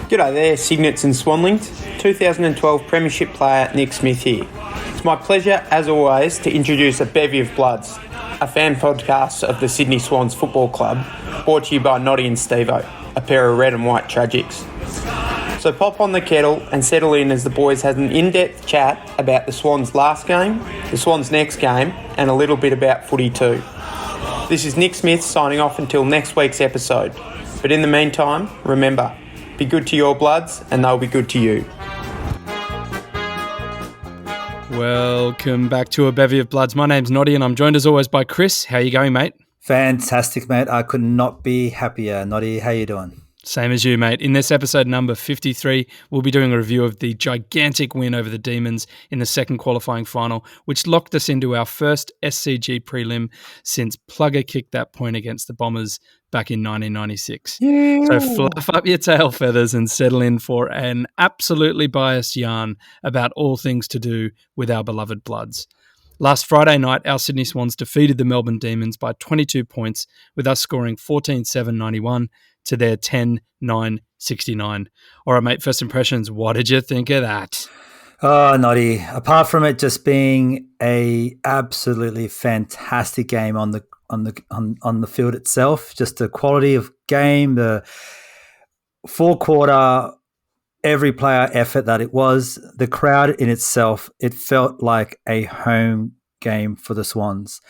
G'day there, Cygnets and Swanlings. 2012 Premiership player Nick Smith here. It's my pleasure, as always, to introduce a bevy of bloods, a fan podcast of the Sydney Swans Football Club, brought to you by Noddy and Stevo, a pair of red and white tragics. So pop on the kettle and settle in as the boys had an in-depth chat about the Swans' last game, the Swans' next game, and a little bit about footy too. This is Nick Smith signing off until next week's episode. But in the meantime, remember, be good to your bloods and they'll be good to you. Welcome back to a bevy of bloods. My name's Noddy and I'm joined as always by Chris. How you going, mate? Fantastic, mate. I could not be happier. Noddy, how you doing? Same as you, mate. In this episode number 53, we'll be doing a review of the gigantic win over the Demons in the second qualifying final, which locked us into our first SCG Prelim since Plugger kicked that point against the Bombers back in 1996. Yeah. So fluff up your tail feathers and settle in for an absolutely biased yarn about all things to do with our beloved Bloods. Last Friday night, our Sydney Swans defeated the Melbourne Demons by 22 points, with us scoring 14-7-91 to their 10-9-69. All right, mate, first impressions, what did you think of that? Oh, Noddy, apart from it just being a absolutely fantastic game on the field itself, just the quality of game, the four-quarter, every player effort that it was, the crowd in itself, it felt like a home game for the Swans.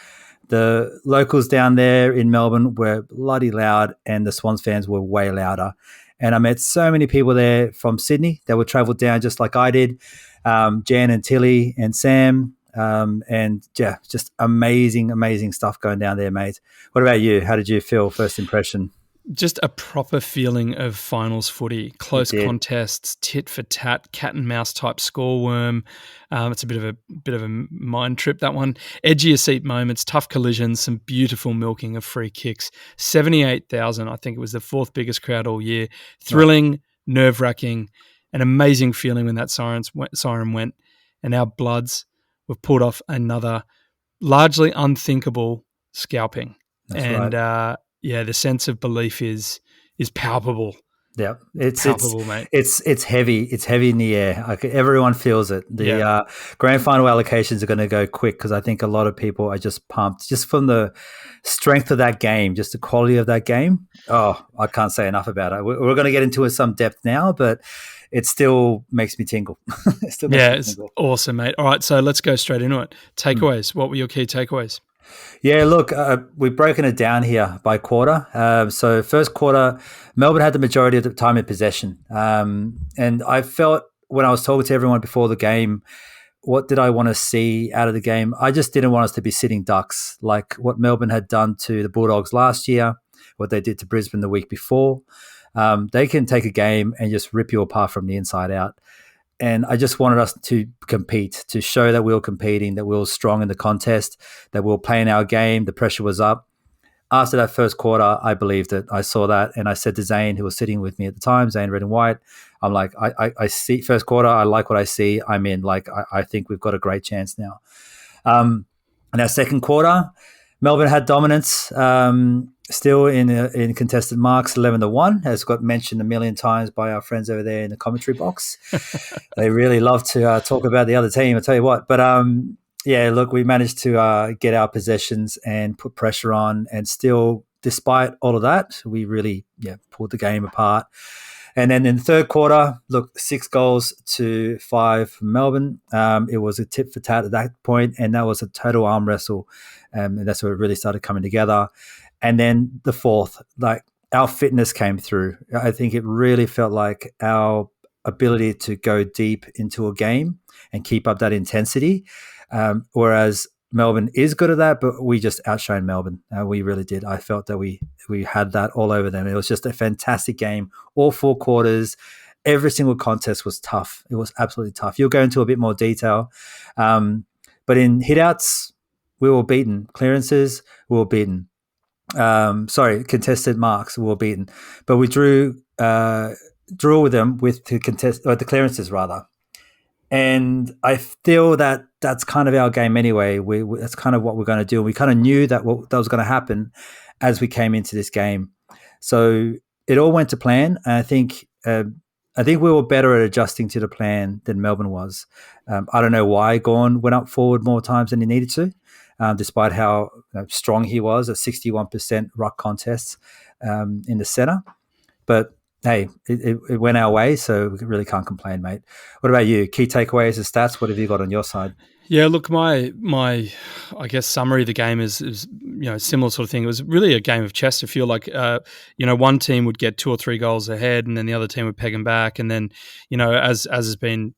The locals down there in Melbourne were bloody loud and the Swans fans were way louder. And I met so many people there from Sydney that would travel down just like I did, Jan and Tilly and Sam. And yeah, just amazing stuff going down there, mate. What about you? How did you feel first impression? Just a proper feeling of finals footy, close contests, tit for tat, cat and mouse type score worm. It's a bit of a mind trip, that one. Edge of your seat moments, tough collisions, some beautiful milking of free kicks. 78,000, I think it was the fourth biggest crowd all year. Thrilling, nerve-wracking, an amazing feeling when that siren went, and our Bloods were pulled off another largely unthinkable scalping. That's right. Yeah, the sense of belief is palpable. Yeah, it's palpable, mate. It's heavy. It's heavy in the air. Like everyone feels it. The grand final allocations are going to go quick because I think a lot of people are just pumped just from the strength of that game, just the quality of that game. Oh, I can't say enough about it. We're going to get into some depth now, but it still makes me tingle. It's awesome, mate. All right, so let's go straight into it. Takeaways. What were your key takeaways? Yeah, look, we've broken it down here by quarter. So first quarter, Melbourne had the majority of the time in possession. And I felt when I was talking to everyone before the game, what did I want to see out of the game? I just didn't want us to be sitting ducks like what Melbourne had done to the Bulldogs last year, what they did to Brisbane the week before. They can take a game and just rip you apart from the inside out. And I just wanted us to compete, to show that we were competing, that we were strong in the contest, that we were playing our game. The pressure was up. After that first quarter, I believed it. I saw that. And I said to Zane, who was sitting with me at the time, Zane Red and White, I'm like, I see first quarter. I like what I see. I'm in. Like, I think we've got a great chance now. And our second quarter, Melbourne had dominance. Still in contested marks, 11-1, as got mentioned a million times by our friends over there in the commentary box. They really love to talk about the other team, I'll tell you what. But look, we managed to get our possessions and put pressure on, and still, despite all of that, we really pulled the game apart. And then in the third quarter, look, 6 goals to 5 from Melbourne. It was a tit for tat at that point, and that was a total arm wrestle. And that's where it really started coming together. And then the fourth, like our fitness came through. I think it really felt like our ability to go deep into a game and keep up that intensity. Whereas Melbourne is good at that, but we just outshone Melbourne. We really did. I felt that we had that all over them. It was just a fantastic game. All 4 quarters, every single contest was tough. It was absolutely tough. You'll go into a bit more detail. But in hitouts, we were beaten. Clearances, we were beaten. Contested marks, we were beaten. But we drew with them with the clearances rather. And I feel that that's kind of our game anyway. That's kind of what we're going to do. And we kind of knew that that was going to happen as we came into this game. So it all went to plan. And I think I think we were better at adjusting to the plan than Melbourne was. I don't know why Gawn went up forward more times than he needed to, despite how strong he was at 61% ruck contests in the centre. But hey, it went our way, so we really can't complain, mate. What about you? Key takeaways and stats? What have you got on your side? Yeah, look, my I guess summary of the game is similar sort of thing. It was really a game of chess. To feel like one team would get 2 or 3 goals ahead, and then the other team would peg them back, and then as has been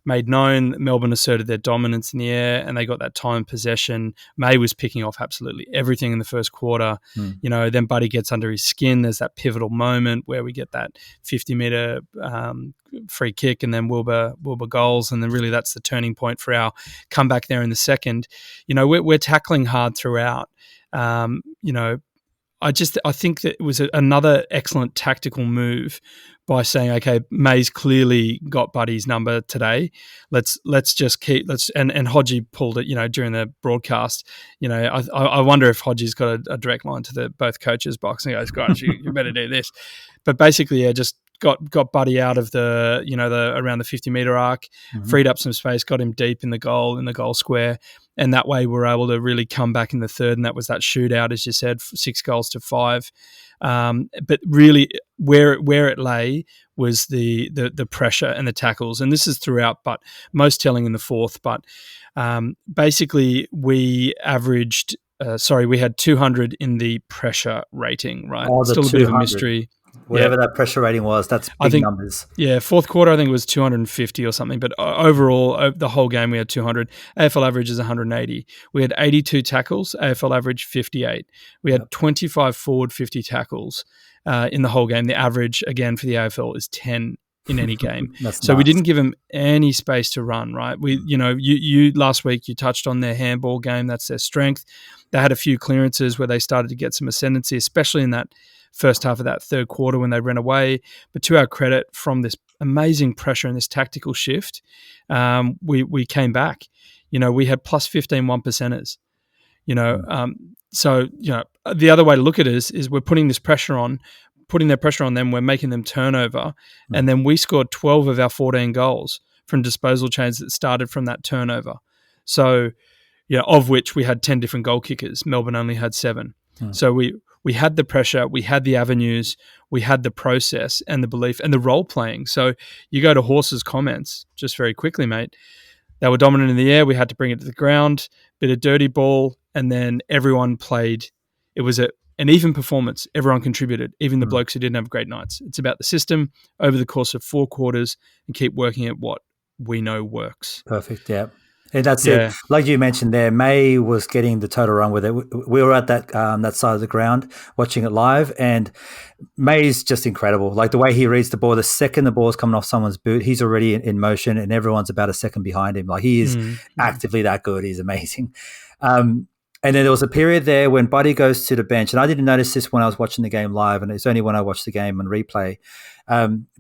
made known, Melbourne asserted their dominance in the air and they got that time possession. May was picking off absolutely everything in the first quarter. Then Buddy gets under his skin. There's that pivotal moment where we get that 50-metre free kick and then Wilbur goals, and then really that's the turning point for our comeback there in the second. We're tackling hard throughout. I think that it was another excellent tactical move by saying, okay, May's clearly got Buddy's number today. Let's just keep and Hodgie pulled it, during the broadcast. I wonder if Hodgie's got a direct line to the both coaches' box and goes, guys, you better do this. But basically, just got Buddy out of the around the 50-metre arc, freed up some space, got him deep in the goal square. And that way we're able to really come back in the third. And that was that shootout, as you said, 6 goals to 5. But really where it lay was the pressure and the tackles. And this is throughout, but most telling in the fourth. But basically we averaged, we had 200 in the pressure rating, right? Still a bit of a mystery. Whatever that pressure rating was, that's big numbers. Yeah, fourth quarter, I think it was 250 or something. But overall, the whole game, we had 200. AFL average is 180. We had 82 tackles. AFL average 58. We had 25 forward, 50 tackles in the whole game. The average, again, for the AFL is 10 in any game. So we didn't give them any space to run, right? You last week, you touched on their handball game. That's their strength. They had a few clearances where they started to get some ascendancy, especially in that first half of that third quarter when they ran away. But to our credit, from this amazing pressure and this tactical shift, we came back. We had plus 15 1%ers. So the other way to look at it is we're putting their pressure on them. We're making them turnover, and then we scored 12 of our 14 goals from disposal chains that started from that turnover. So, of which we had 10 different goal kickers. Melbourne only had 7. So we had the pressure, we had the avenues, we had the process and the belief and the role playing. So you go to Horse's comments just very quickly, mate. They were dominant in the air. We had to bring it to the ground, bit of dirty ball, and then everyone played. It was an even performance. Everyone contributed, even the blokes who didn't have great nights. It's about the system over the course of 4 quarters and keep working at what we know works. Perfect, yeah. And that's it. Like you mentioned there, May was getting the total run with it. We were at that side of the ground watching it live, and May's just incredible. Like the way he reads the ball, the second the ball's coming off someone's boot, he's already in motion and everyone's about a second behind him. Like he is actively that good. He's amazing. And then there was a period there when Buddy goes to the bench, and I didn't notice this when I was watching the game live, and it's only when I watched the game on replay.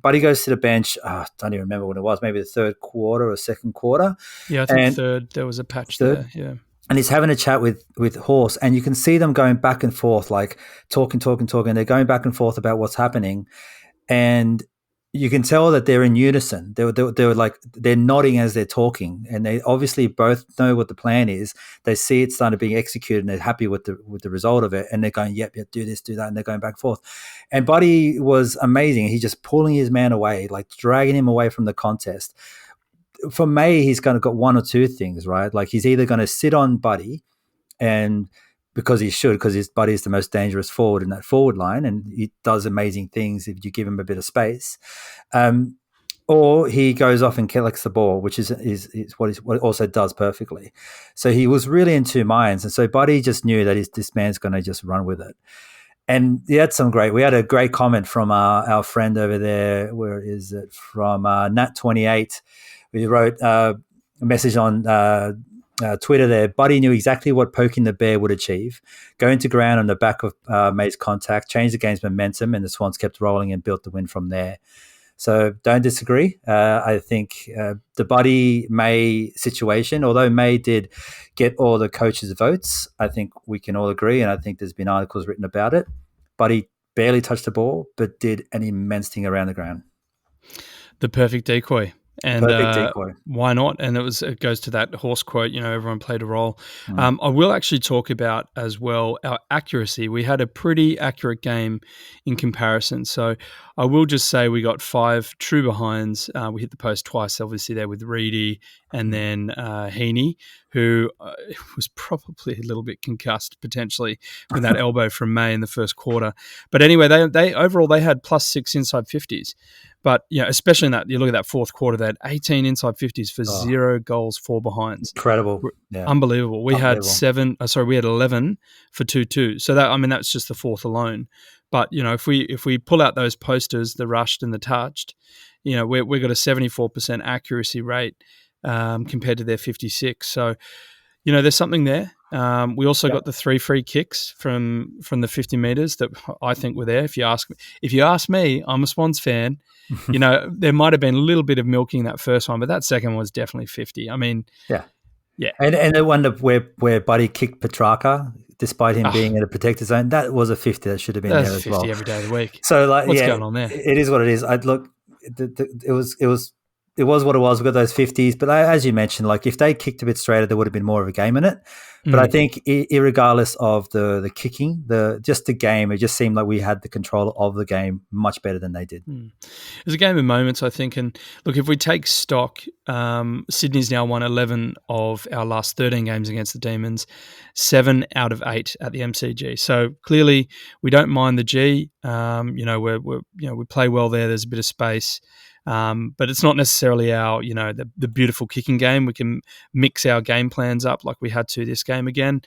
Buddy goes to the bench. I don't even remember when it was, maybe the third quarter or second quarter. Yeah, I think third. There was a patch there, yeah. And he's having a chat with Horse, and you can see them going back and forth, like talking. They're going back and forth about what's happening. And you can tell that they're in unison. They're nodding as they're talking, and they obviously both know what the plan is. They see it starting to be executed, and they're happy with the result of it. And they're going, "Yep, do this, do that," and they're going back and forth. And Buddy was amazing. He's just pulling his man away, like dragging him away from the contest. For May, he's kind of got one or two things, right? Like he's either going to sit on Buddy, and because he should, because his Buddy is the most dangerous forward in that forward line, and he does amazing things if you give him a bit of space. Or he goes off and collects the ball, which is what he also does perfectly. So he was really in two minds, and so Buddy just knew that this man's going to just run with it. And we had a great comment from our friend over there. Where is it? From Nat28. We wrote a message on Twitter there. Buddy knew exactly what poking the bear would achieve. Going to ground on the back of May's contact, changed the game's momentum, and the Swans kept rolling and built the win from there. So don't disagree. I think the Buddy May situation, although May did get all the coaches' votes, I think we can all agree, and I think there's been articles written about it. Buddy barely touched the ball, but did an immense thing around the ground. The perfect decoy. And Perfect decoy. why not? And it goes to that horse quote, everyone played a role. Mm. I will actually talk about as well our accuracy. We had a pretty accurate game in comparison. So I will just say we got 5 true behinds. We hit the post twice, obviously, there with Reedy and then Heaney, who was probably a little bit concussed potentially with that elbow from May in the first quarter. But anyway, they overall they had +6 inside 50s. But especially in that, you look at that fourth quarter, they had 18 inside 50s for 0 goals, 4 behinds. Incredible. Yeah. Unbelievable. We had 11 for 2-2. So that's just the fourth alone. But if we pull out those posters, the rushed and the touched, we've got a 74% accuracy rate compared to their 56. So there's something there. We also got the 3 free kicks from the 50 meters that I think were there. If you ask me, I'm a Swans fan. There might have been a little bit of milking that first one, but that second one was definitely 50. Yeah. Yeah. And the one where Buddy kicked Petrarca, despite him being in a protected zone, that was a 50 that should have been there as 50 well. every day of the week. So what's going on there? It is what it is. It was what it was. We got those 50s, but as you mentioned, if they kicked a bit straighter, there would have been more of a game in it. But I think, irregardless of the kicking, just the game, it just seemed like we had the control of the game much better than they did. It was a game of moments, I think. And look, if we take stock, Sydney's now won 11 of our last 13 games against the Demons, 7 out of 8 at the MCG. So clearly, we don't mind the G. We play well there. There's a bit of space. But it's not necessarily our, the beautiful kicking game. We can mix our game plans up like we had to this game again.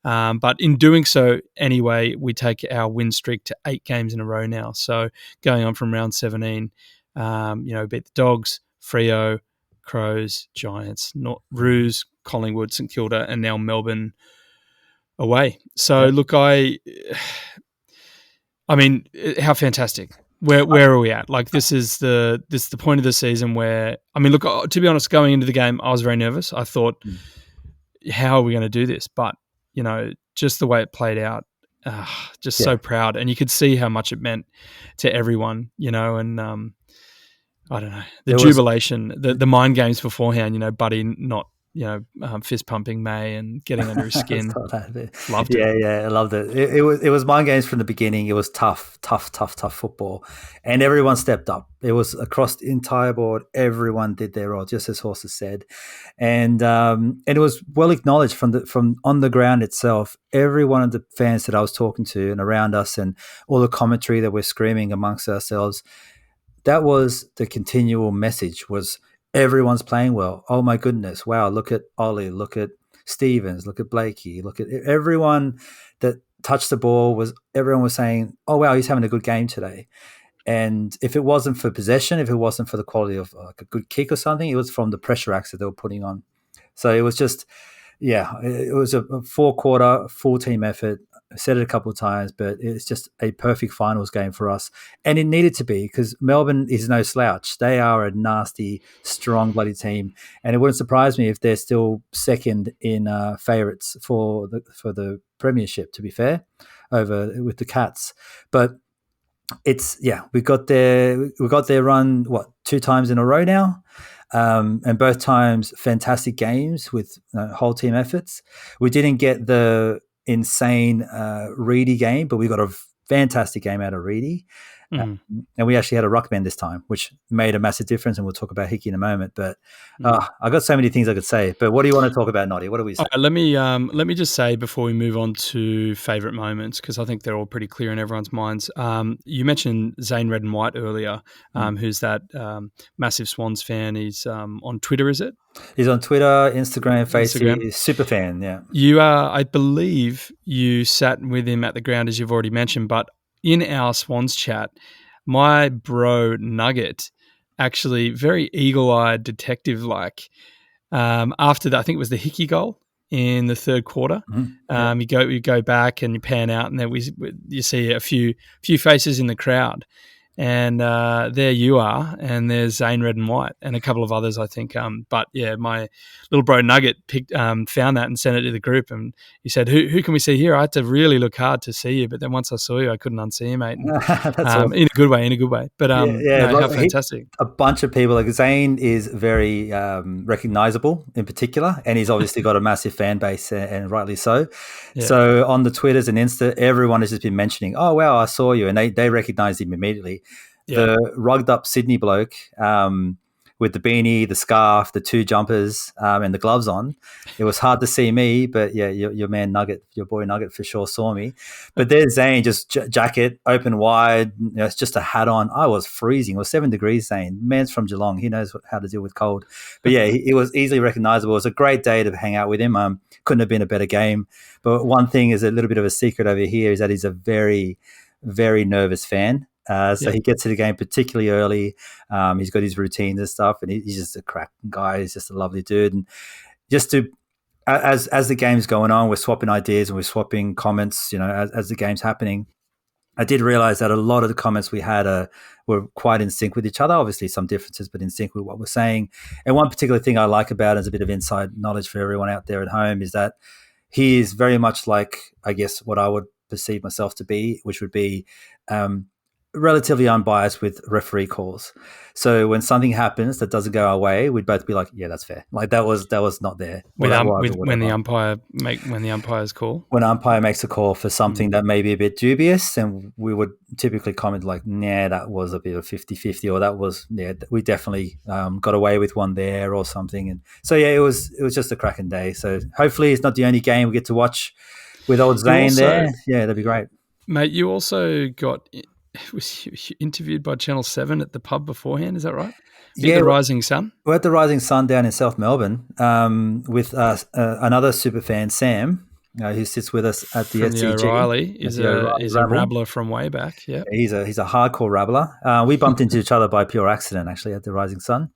But in doing so, anyway, we take our win streak to 8 games in a row now. So going on from round 17, beat the Dogs, Freo, Crows, Giants, Roos, Collingwood, St Kilda, and now Melbourne away. So look, how fantastic. Where are we at? This is the point of the season where, to be honest, going into the game, I was very nervous. I thought, how are we going to do this? But, just the way it played out, so proud. And you could see how much it meant to everyone, and I don't know, the jubilation, the mind games beforehand, Buddy not, fist pumping May and getting under his skin. Loved it. Yeah, I loved it. It was mind games from the beginning. It was tough football, and everyone stepped up. It was across the entire board. Everyone did their role, just as Horses said, and it was well acknowledged from on the ground itself. Every one of the fans that I was talking to and around us, and all the commentary that we're screaming amongst ourselves, that was the continual message was, everyone's playing well. Oh my goodness. Wow. Look at Ollie. Look at Stevens. Look at Blakey. Look at everyone that touched the ball. Everyone was saying, oh wow, he's having a good game today. And if it wasn't for possession, if it wasn't for the quality of a good kick or something, it was from the pressure acts that they were putting on. So it was just, it was a 4-quarter full team effort. I said it a couple of times, but it's just a perfect finals game for us. And it needed to be, because Melbourne is no slouch. They are a nasty, strong, bloody team. And it wouldn't surprise me if they're still second in favourites for the premiership, to be fair, over with the Cats. But we got their run, 2 times in a row now. And both times fantastic games with whole team efforts. We didn't get the insane Reedy game, but we got a fantastic game out of Reedy. And we actually had a ruckman this time, which made a massive difference, and we'll talk about Hickey in a moment. But I got so many things I could say. But what do you want to talk about, Noddy? What do we say? Let me just say before we move on to favourite moments, because I think they're all pretty clear in everyone's minds. You mentioned Zane Red and White earlier, who's that massive Swans fan. He's on Twitter, is it? He's on Twitter, Instagram, Facebook. He's super fan, yeah. You are, I believe you sat with him at the ground, as you've already mentioned, but in our Swans chat, my bro Nugget, actually very eagle-eyed, detective-like, after that, I think it was the Hickey goal in the third quarter. You go back and you pan out, and then you see a few faces in the crowd, and there you are, and there's Zane Red and White and a couple of others, I think. But yeah, my little bro Nugget found that and sent it to the group, and he said, "Who can we see here?" I had to really look hard to see you, but then once I saw you, I couldn't unsee you, mate. And, That's awesome. In a good way. But how fantastic! A bunch of people. Like Zane is very recognizable in particular, and he's obviously got a massive fan base, and rightly so. Yeah. So on the Twitters and Insta, everyone has just been mentioning, "Oh wow, I saw you," and they recognized him immediately. Yeah. The rugged up Sydney bloke with the beanie, the scarf, the 2 jumpers, and the gloves on. It was hard to see me, but yeah, your man Nugget, your boy Nugget for sure saw me. But there's Zane, just jacket, open wide, it's just a hat on. I was freezing. It was 7 degrees, Zane. Man's from Geelong. He knows how to deal with cold. But yeah, he was easily recognizable. It was a great day to hang out with him. Couldn't have been a better game. But one thing is a little bit of a secret over here is that he's a very, very nervous fan. He gets to the game particularly early. He's got his routines and stuff, and he's just a crack guy. He's just a lovely dude. And just as the game's going on, we're swapping ideas and we're swapping comments, as the game's happening. I did realize that a lot of the comments we had were quite in sync with each other. Obviously some differences, but in sync with what we're saying. And one particular thing I like about it as a bit of inside knowledge for everyone out there at home is that he is very much like, I guess, what I would perceive myself to be, which would be relatively unbiased with referee calls. So when something happens that doesn't go our way, we'd both be like, "Yeah, that's fair." Like that was not there. When the umpires call, when an umpire makes a call for something that may be a bit dubious, and we would typically comment like, "Nah, that was a bit of 50-50," or "That was we definitely got away with one there," or something. And so yeah, it was just a cracking day. So hopefully it's not the only game we get to watch with old Zane there. Yeah, that'd be great, mate. You also got. Was interviewed by Channel 7 at the pub beforehand, is that right? The Rising Sun? We're at the Rising Sun down in South Melbourne with another super fan, Sam, who sits with us at the SCG. O'Reilly is a rabbler from way back. Yeah, he's a hardcore rabbler. We bumped into each other by pure accident, actually, at the Rising Sun.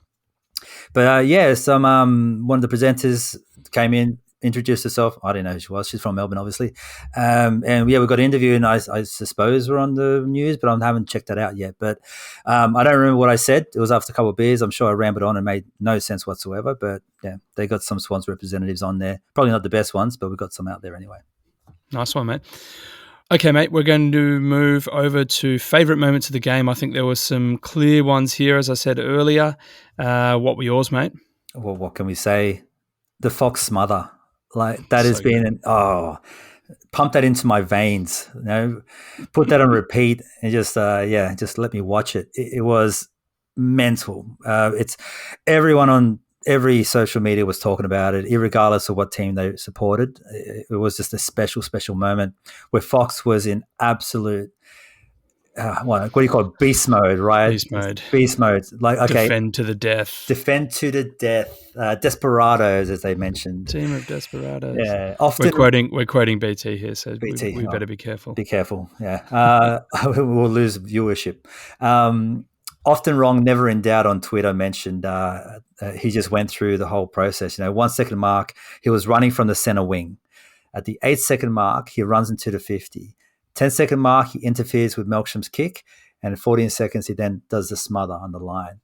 But one of the presenters came in, introduced herself. I didn't know who she was. She's from Melbourne, obviously. And we got an interview, and I suppose we're on the news, but I haven't checked that out yet. But I don't remember what I said. It was after a couple of beers. I'm sure I rambled on and made no sense whatsoever. But yeah, they got some Swans representatives on there. Probably not the best ones, but we've got some out there anyway. Nice one, mate. Okay, mate, we're going to move over to favourite moments of the game. I think there were some clear ones here, as I said earlier. What were yours, mate? Well, what can we say? The Fox smother. Like that has been pump that into my veins, put that on repeat and just let me watch it. It was mental. It's everyone on every social media was talking about it, irregardless of what team they supported. It was just a special moment where Fox was in absolute what do you call it? Beast mode, right? Beast mode. Like, okay. Defend to the death. Desperados, as they mentioned. Team of desperados. Yeah. Often we're quoting BT here, so BT, we better be careful. Be careful. Yeah. We'll lose viewership. Often wrong, never in doubt on Twitter mentioned he just went through the whole process. 1 second mark, he was running from the center wing. At the 8 second mark, he runs into the 50. 10 second mark, he interferes with Melksham's kick, and at 14 seconds, he then does the smother on the line.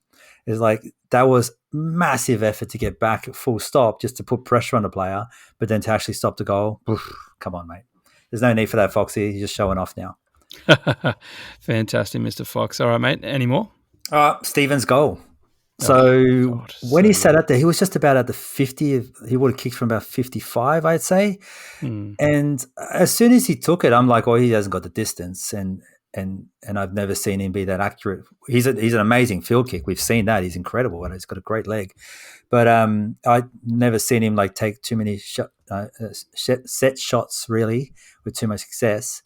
It's like that was massive effort to get back at full stop just to put pressure on the player, but then to actually stop the goal. Oof, come on, mate. There's no need for that, Foxy. You're just showing off now. Fantastic, Mr. Fox. All right, mate. Any more? Stephen's goal. So when he sat out there, he was just about at the 50. He would have kicked from about 55, I'd say. And as soon as he took it, I'm like, oh, he hasn't got the distance. And I've never seen him be that accurate. He's an amazing field kick. We've seen that. He's incredible. And he's got a great leg. But I've never seen him like take too many set shots really with too much success.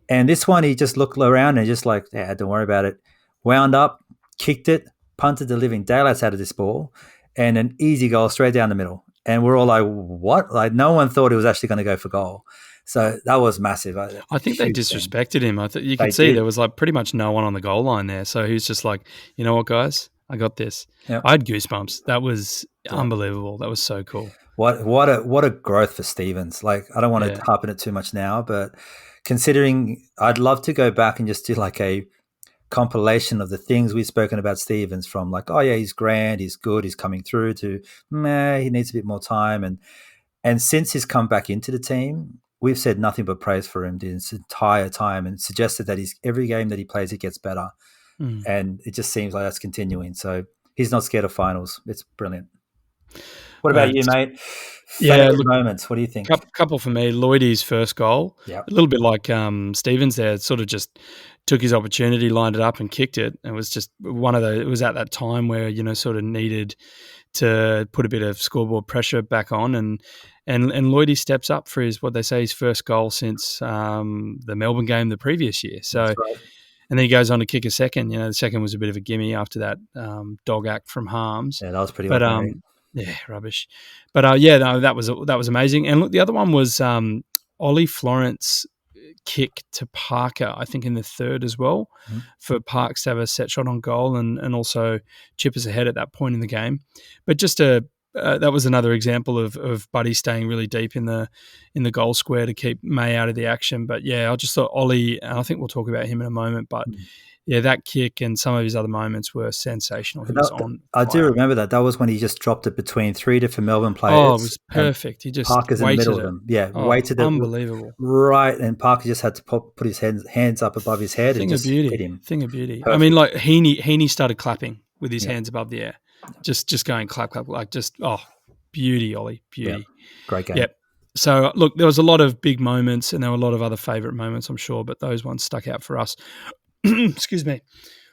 And this one, he just looked around and just like, yeah, don't worry about it. Wound up, kicked it, punted the living daylights out of this ball, and an easy goal straight down the middle. And we're all like, what? Like no one thought he was actually going to go for goal. So that was massive. I think they disrespected him. You could see there was like pretty much no one on the goal line there. So he's just like, you know what, guys? I got this. Yep. I had goosebumps. That was unbelievable. That was so cool. What a growth for Stevens. Like I don't want to harp on it too much now, but considering I'd love to go back and just do like a compilation of the things we've spoken about Stevens, from like, oh yeah, he's grand, he's good, he's coming through, to meh, he needs a bit more time. And since he's come back into the team, we've said nothing but praise for him this entire time, and suggested that every game that he plays, he gets better. And it just seems like that's continuing. So he's not scared of finals. It's brilliant. What about you, mate? Favorite moments? What do you think? Couple for me. Lloydie's first goal, a little bit like Stevens there, sort of just took his opportunity, lined it up and kicked it. It was just one of those, it was at that time where, sort of needed to put a bit of scoreboard pressure back on, and Lloydie steps up for his first goal since the Melbourne game the previous year. So, right. And then he goes on to kick a second. The second was a bit of a gimme after that dog act from Harms. Yeah, that was pretty ordinary. Yeah, rubbish. But that was amazing. And look, the other one was Ollie Florence kick to Parker, I think in the third as well, for Parks to have a set shot on goal and also chip us ahead at that point in the game. But just that was another example of Buddy staying really deep in the goal square to keep May out of the action. But yeah, I just thought Ollie, and I think we'll talk about him in a moment, but yeah, that kick and some of his other moments were sensational. I do remember that. That was when he just dropped it between three different Melbourne players. Oh, it was perfect. He just Parker's in the middle of them. Yeah, weighted it. Unbelievable. Right, and Parker just had to put his hands up above his head and just hit him. Thing of beauty. Perfect. I mean, like Heaney started clapping with his hands above the air. Just going clap, clap, like just, beauty, Ollie, beauty. Yep. Great game. Yep. So, look, there was a lot of big moments and there were a lot of other favourite moments, I'm sure, but those ones stuck out for us. Excuse me.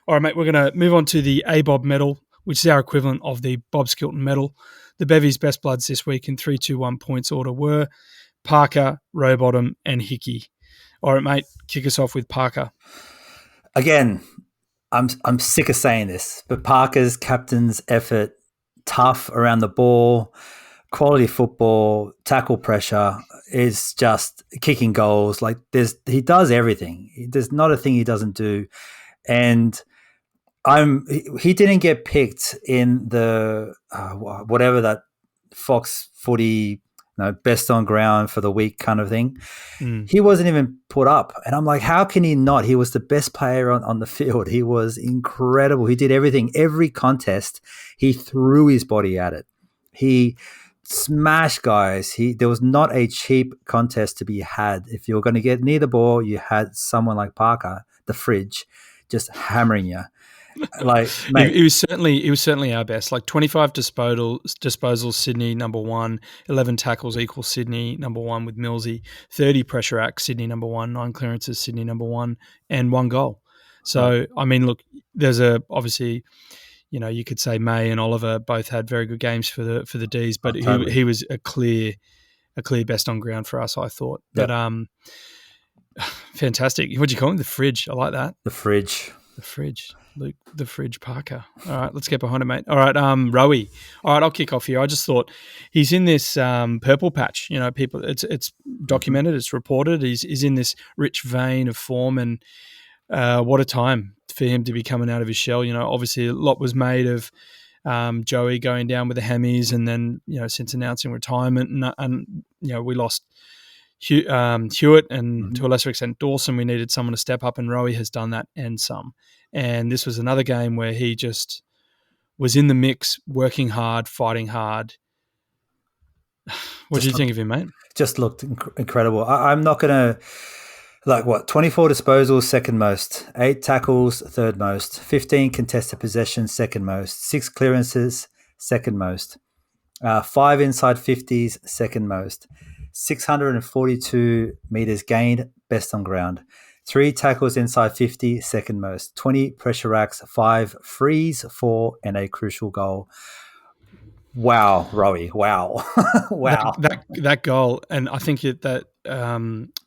All right, mate, we're going to move on to the ABOB medal, which is our equivalent of the Bob Skilton medal. The Bevies best bloods this week in 3-2-1 points order were Parker, Rowbottom and Hickey. All right, mate, kick us off with Parker. Again, I'm sick of saying this, but Parker's captain's effort, tough around the ball, quality football, tackle pressure, is just kicking goals. Like he does everything. There's not a thing he doesn't do. And he didn't get picked in the whatever that Fox Footy best on ground for the week kind of thing. He wasn't even put up. And I'm like, how can he not? He was the best player on the field. He was incredible. He did everything. Every contest, he threw his body at it. He smashed guys. There was not a cheap contest to be had. If you were going to get near the ball, you had someone like Parker, the fridge, just hammering you. Like, mate, it was certainly our best. Like 25 disposals, Sydney number 1, 11 tackles equals Sydney number 1 with Millsy, 30 pressure acts, Sydney number 1, 9 clearances, Sydney number 1, and 1 goal. So I mean, look, there's obviously, you could say May and Oliver both had very good games for the Ds, but totally. he was a clear best on ground for us, I thought. Yep. But fantastic. What do you call him? The fridge. I like that. The fridge. Luke, the fridge Parker. All right, let's get behind him, mate. All right, Rowie. All right, I'll kick off here. I just thought he's in this purple patch. People, it's documented, it's reported. He's in this rich vein of form, and what a time for him to be coming out of his shell. Obviously a lot was made of Joey going down with the Hemis, and then since announcing retirement, and we lost Hewitt and to a lesser extent Dawson. We needed someone to step up, and Rowie has done that and some. And this was another game where he just was in the mix, working hard, fighting hard. What do you think of him, mate? Just looked incredible. I'm not going to, 24 disposals, second most, 8 tackles, third most, 15 contested possessions, second most, 6 clearances, second most, 5 inside 50s, second most, 642 meters gained, best on ground. 3 tackles inside 50, second most. 20 pressure acts, 5 frees, 4, and a crucial goal. Wow, Rowie! Wow, wow! That goal, and I think that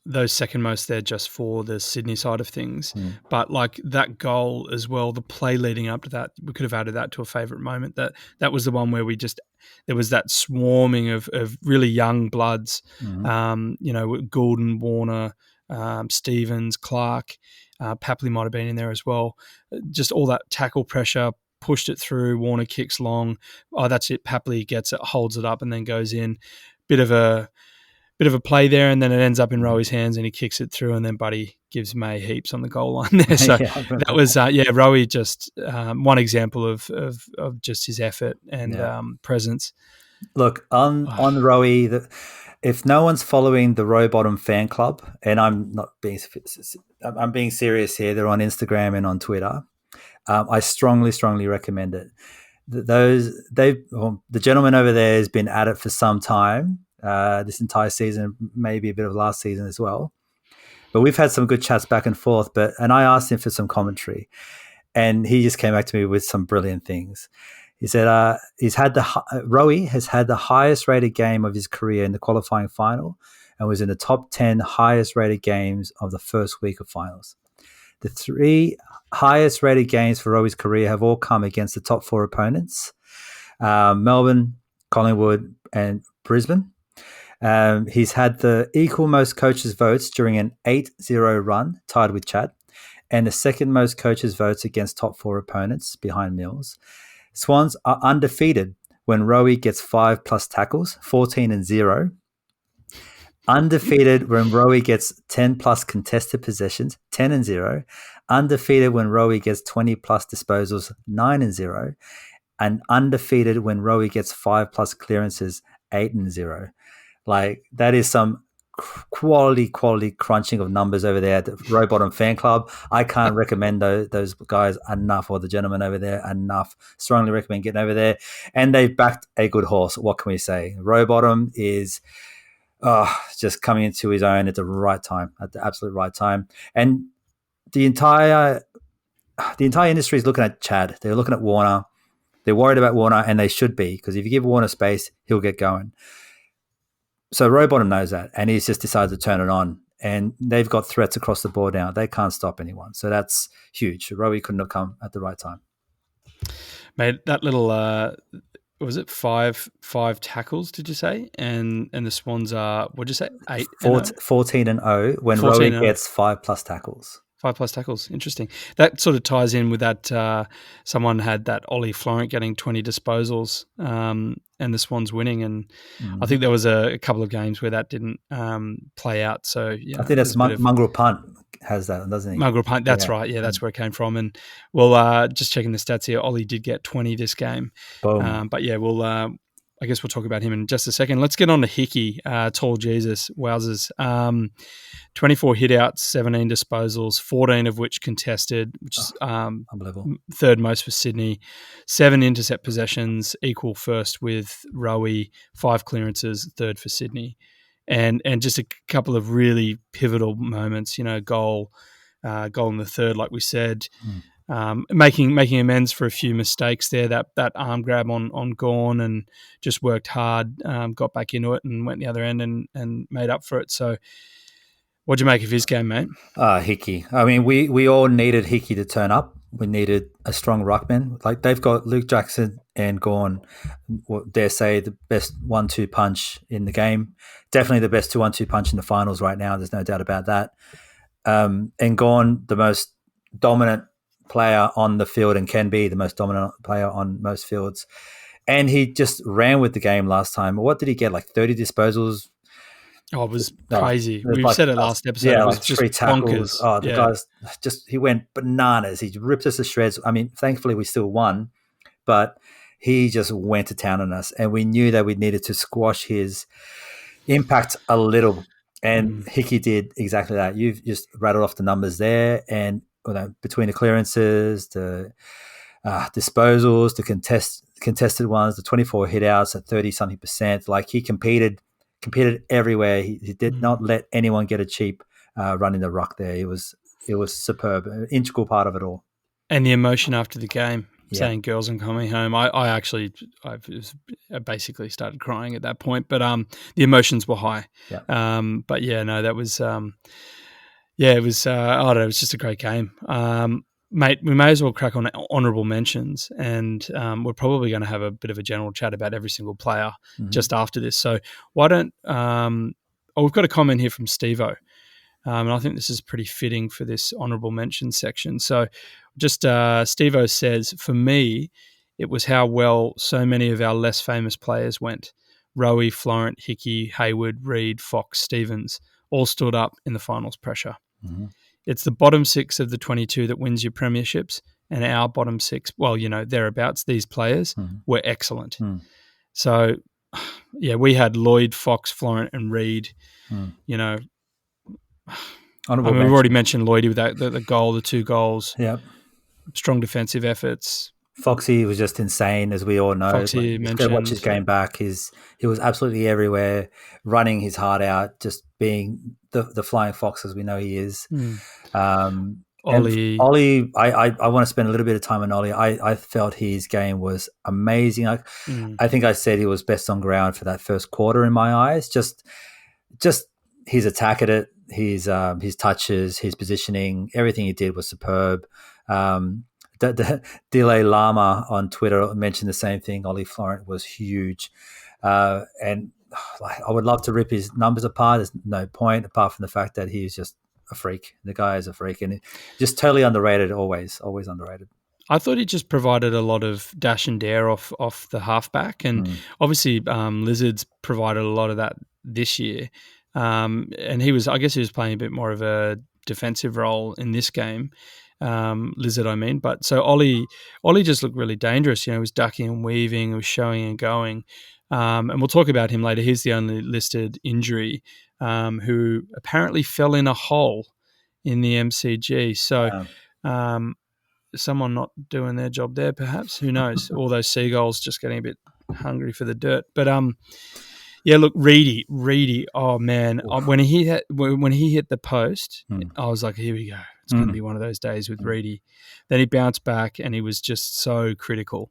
those second most there just for the Sydney side of things, but like that goal as well, the play leading up to that, we could have added that to a favourite moment. That was the one where there was that swarming of really young bloods, Goulden, Warner, Stevens, Clark, Papley might have been in there as well. Just all that tackle pressure, pushed it through. Warner kicks long. Oh, that's it. Papley gets it, holds it up, and then goes in. Bit of a bit of a play there, and then it ends up in Rowy's hands, and he kicks it through, and then Buddy gives May heaps on the goal line there. So that was Rowy, just one example of just his effort and presence. Look, on Rowy, if no one's following the Rowbottom fan club, and I'm being serious here, they're on Instagram and on Twitter. I strongly recommend it. The gentleman over there has been at it for some time, this entire season, maybe a bit of last season as well. But we've had some good chats back and forth. And I asked him for some commentary, and he just came back to me with some brilliant things. He said Rowy has had the highest rated game of his career in the qualifying final, and was in the top 10 highest rated games of the first week of finals. The 3 highest rated games for Rowy's career have all come against the top 4 opponents: Melbourne, Collingwood, and Brisbane. He's had the equal most coaches' votes during an 8-0 run, tied with Chad, and the second most coaches' votes against top 4 opponents, behind Mills. Swans are undefeated when Rowy gets 5+ tackles, 14-0. Undefeated when Rowy gets 10+ contested possessions, 10-0. Undefeated when Rowy gets 20+ disposals, 9-0. And undefeated when Rowy gets 5+ clearances, 8-0. Like, that is some quality crunching of numbers over there at the Rowbottom fan club. I can't recommend those guys enough, or the gentleman over there enough. Strongly recommend getting over there. And they've backed a good horse. What can we say? Rowbottom is just coming into his own at the right time, at the absolute right time. And the entire industry is looking at Chad. They're looking at Warner. They're worried about Warner, and they should be, because if you give Warner space, he'll get going. So Rowbottom knows that, and he's just decided to turn it on. And they've got threats across the board now. They can't stop anyone. So that's huge. Rowy couldn't have come at the right time. Mate, that little was it 5 tackles, did you say? And the Swans are, what did you say, 14-0 when Rowy gets 5+ tackles. 5+ tackles. Interesting. That sort of ties in with that someone had that Ollie Florent getting 20 disposals and the Swans winning. And I think there was a couple of games where that didn't play out. So yeah, I think that's Mongrel Punt has that, doesn't he? Mongrel Punt, that's right. Yeah, that's where it came from. And well, just checking the stats here, Ollie did get 20 this game. Boom. But yeah, I guess we'll talk about him in just a second. Let's get on to Hickey, tall Jesus, wowzers. 24 hit-outs, 17 disposals, 14 of which contested, which is unbelievable. Third most for Sydney. 7 intercept possessions, equal first with Rowy. 5 clearances, third for Sydney. And just a couple of really pivotal moments, goal in the third, like we said. Making amends for a few mistakes there. That arm grab on Gawn, and just worked hard, got back into it and went the other end and made up for it. So what'd you make of his game, mate? Hickey. I mean, we all needed Hickey to turn up. We needed a strong ruckman. Like, they've got Luke Jackson and Gawn, dare say the best 1-2 punch in the game. Definitely the best 2-1-2 punch in the finals right now. There's no doubt about that. And Gawn, the most dominant player on the field, and can be the most dominant player on most fields. And he just ran with the game last time. What did he get? Like 30 disposals? Oh, it was crazy. We said it last episode. Yeah, it was like just 3 tackles. bonkers. Oh, the guys he went bananas. He ripped us to shreds. I mean, thankfully we still won, but he just went to town on us, and we knew that we needed to squash his impact a little. And Hickey did exactly that. You've just rattled off the numbers there, and between the clearances, the disposals, the contested ones, the 24 hit outs at 30-something%. Like, he competed everywhere. He did not let anyone get a cheap run in the ruck there. It was superb, an integral part of it all. And the emotion after the game, saying "girls, I'm coming home." I basically started crying at that point, but the emotions were high. Yeah. But yeah, no, that was it was I don't know, it was just a great game. Mate, we may as well crack on honourable mentions, and we're probably going to have a bit of a general chat about every single player just after this. So why don't we've got a comment here from Steve-O, and I think this is pretty fitting for this honourable mention section. So just Steve-O says, for me, it was how well so many of our less famous players went. Rowie, Florent, Hickey, Hayward, Reid, Fox, Stevens all stood up in the finals pressure. Mm-hmm. It's the bottom 6 of the 22 that wins your premierships, and our bottom 6, well, thereabouts, these players were excellent. So, yeah, we had Lloyd, Fox, Florent, and Reid. We've already mentioned Lloyd with the goal, the 2 goals. Yep. Strong defensive efforts. Foxy was just insane, as we all know. Foxy mentioned. Go watch his game back. He was absolutely everywhere, running his heart out, just being the flying fox as we know he is. Ollie, I want to spend a little bit of time on Ollie. I felt his game was amazing. I think I said he was best on ground for that first quarter in my eyes. Just his attack at it, his touches, his positioning, everything he did was superb. Delay Lama on Twitter mentioned the same thing. Ollie Florent was huge, and I would love to rip his numbers apart. There's no point apart from the fact that he's just a freak. The guy is a freak, and just totally underrated. Always underrated. I thought he just provided a lot of dash and dare off the halfback, and obviously Lizards provided a lot of that this year. And I guess he was playing a bit more of a defensive role in this game. Lizard, I mean. But so Ollie just looked really dangerous. He was ducking and weaving, he was showing and going. And we'll talk about him later. He's the only listed injury who apparently fell in a hole in the MCG. So someone not doing their job there, perhaps. Who knows? All those seagulls just getting a bit hungry for the dirt. But yeah, look, Reedy. Oh man, when he hit the post, I was like, here we go. It's going to be one of those days with Reedy. Then he bounced back, and he was just so critical,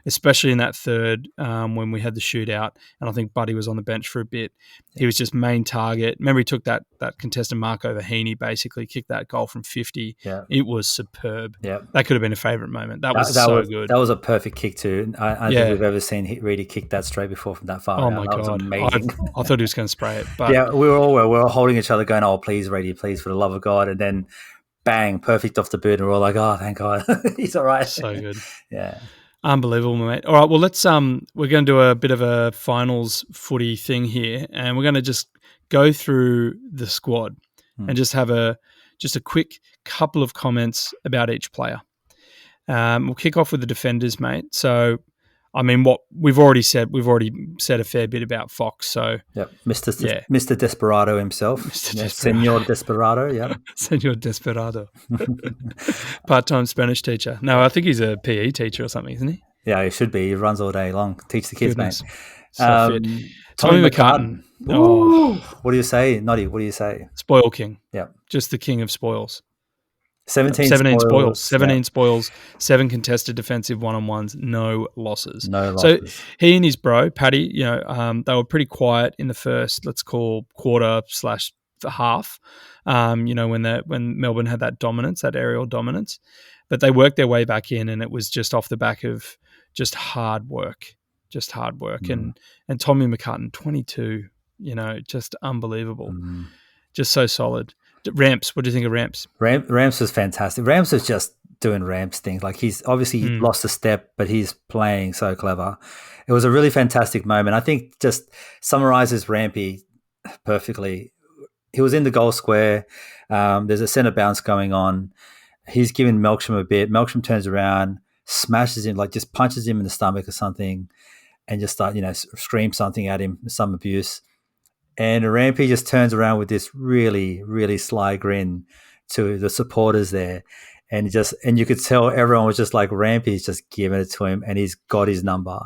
especially in that third when we had the shootout. And I think Buddy was on the bench for a bit. He was just main target. Remember, he took that contested mark over Heaney, basically kicked that goal from 50. Yeah. It was superb. Yeah. That could have been a favourite moment. That was good. That was a perfect kick too. I think we've ever seen Reedy kick that straight before from that far. Oh my God. Was amazing. I thought he was going to spray it. But yeah, we were holding each other going, oh, please, Reedy, please, for the love of God. And then bang, perfect off the boot, and we're all like, oh, thank God. He's all right. So good. Yeah. Unbelievable, mate. All right, well, let's we're going to do a bit of a finals footy thing here, and we're going to just go through the squad and just have a quick couple of comments about each player. We'll kick off with the defenders, mate. So, I mean, what we've already said a fair bit about Fox. So, Mr. Desperado himself, Senor Desperado, yeah, Senor Desperado, part-time Spanish teacher. No, I think he's a PE teacher or something, isn't he? Yeah, he should be. He runs all day long. Teach the kids, mate. So fit. Tommy McCartan. Oh. What do you say, Noddy? What do you say? Spoil king. Yeah, just the king of spoils. 17 spoils. 17 spoils, 7 contested defensive one-on-ones, no losses. No losses. So he and his bro, Paddy, they were pretty quiet in the first, let's call quarter/half, when Melbourne had that dominance, that aerial dominance. But they worked their way back in, and it was just off the back of just hard work. And Tommy McCartan, 22, just unbelievable. Just so solid. Ramps, what do you think of Ramps? Ramps was fantastic. Ramps was just doing Ramps things. Like, he's obviously lost a step, but he's playing so clever. It was a really fantastic moment. I think just summarizes Rampy perfectly. He was in the goal square. There's a centre bounce going on. He's giving Melksham a bit. Melksham turns around, smashes him, like just punches him in the stomach or something, and just screams something at him, some abuse. And Rampy just turns around with this really, really sly grin to the supporters there. And you could tell everyone was just like, Rampy's just giving it to him, and he's got his number.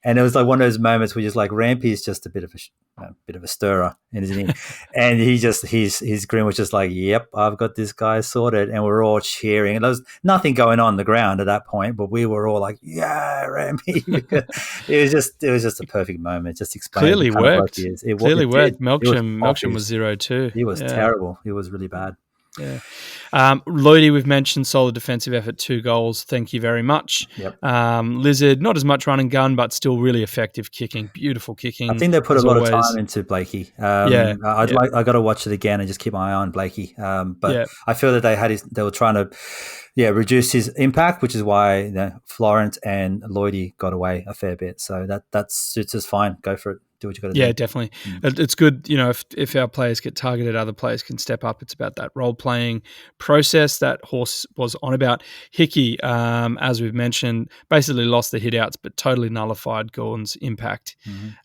And it was like one of those moments where just like, Rampy's just a bit of a stirrer, isn't he? And his grin was just like, yep, I've got this guy sorted. And we're all cheering. And there was nothing going on the ground at that point, but we were all like, yeah, Rampy. it was just a perfect moment. Just explaining. Clearly worked. It worked. Melksham was 0-2. He was terrible. He was really bad. Yeah. Lloydie, we've mentioned, solid defensive effort, 2 goals. Thank you very much. Yep. Lizard, not as much run and gun, but still really effective kicking. Beautiful kicking. I think they put a lot of time into Blakey. I got to watch it again and just keep my eye on Blakey. But I feel that they were trying to reduce his impact, which is why Florent and Lloydie got away a fair bit. So that suits us fine. Go for it. Do what you got to do. Yeah, definitely. It's good, if our players get targeted, other players can step up. It's about that role-playing process that Horse was on about. Hickey, as we've mentioned, basically lost the hit-outs, but totally nullified Gordon's impact.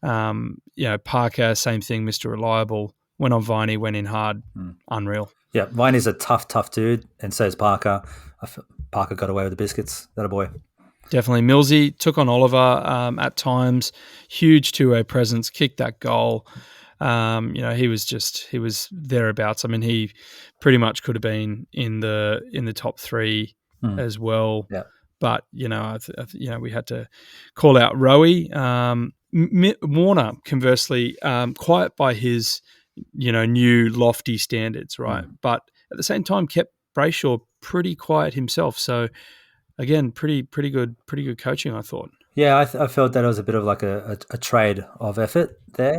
Parker, same thing, Mr. Reliable. Went on Viney, went in hard. Unreal. Yeah, Viney's a tough dude, and so is Parker. Parker got away with the biscuits. That a boy. Definitely. Millsy took on Oliver at times. Huge two-way presence, kicked that goal. He was thereabouts. I mean, he pretty much could have been in the top 3 as well. Yeah. But, we had to call out Rowie. Warner, conversely, quiet by his, new lofty standards, right? But at the same time, kept Brayshaw pretty quiet himself. So, again, pretty good coaching, I thought. Yeah, I felt that it was a bit of like a trade of effort there.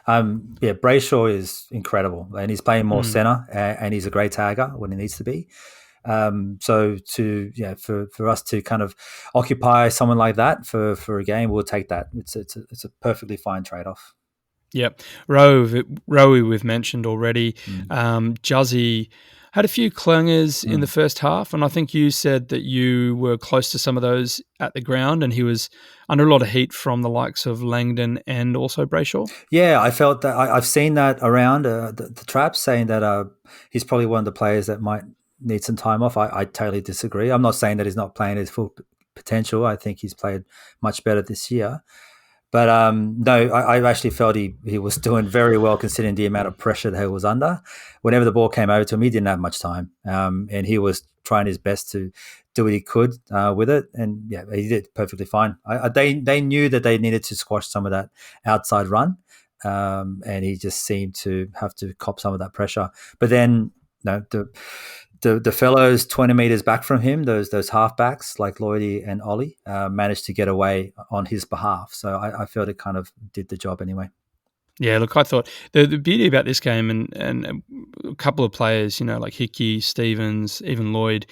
Brayshaw is incredible, and he's playing more center, and he's a great tagger when he needs to be. For us to kind of occupy someone like that for a game, we'll take that. It's a perfectly fine trade off. Yep, Rowie we've mentioned already. Juzzy had a few clangers in the first half, and I think you said that you were close to some of those at the ground, and he was under a lot of heat from the likes of Langdon and also Brayshaw. Yeah, I felt that. I've seen that around the traps, saying that he's probably one of the players that might need some time off. I totally disagree. I'm not saying that he's not playing his full potential. I think he's played much better this year. But no, I actually felt he was doing very well considering the amount of pressure that he was under. Whenever the ball came over to him, he didn't have much time. And he was trying his best to do what he could with it. And yeah, he did perfectly fine. They knew that they needed to squash some of that outside run. And he just seemed to have to cop some of that pressure. But then, the fellows 20 meters back from him, those halfbacks like Lloydie and Ollie, managed to get away on his behalf. So I felt it kind of did the job anyway. Yeah, look, I thought the beauty about this game and a couple of players, like Hickey, Stevens, even Lloyd,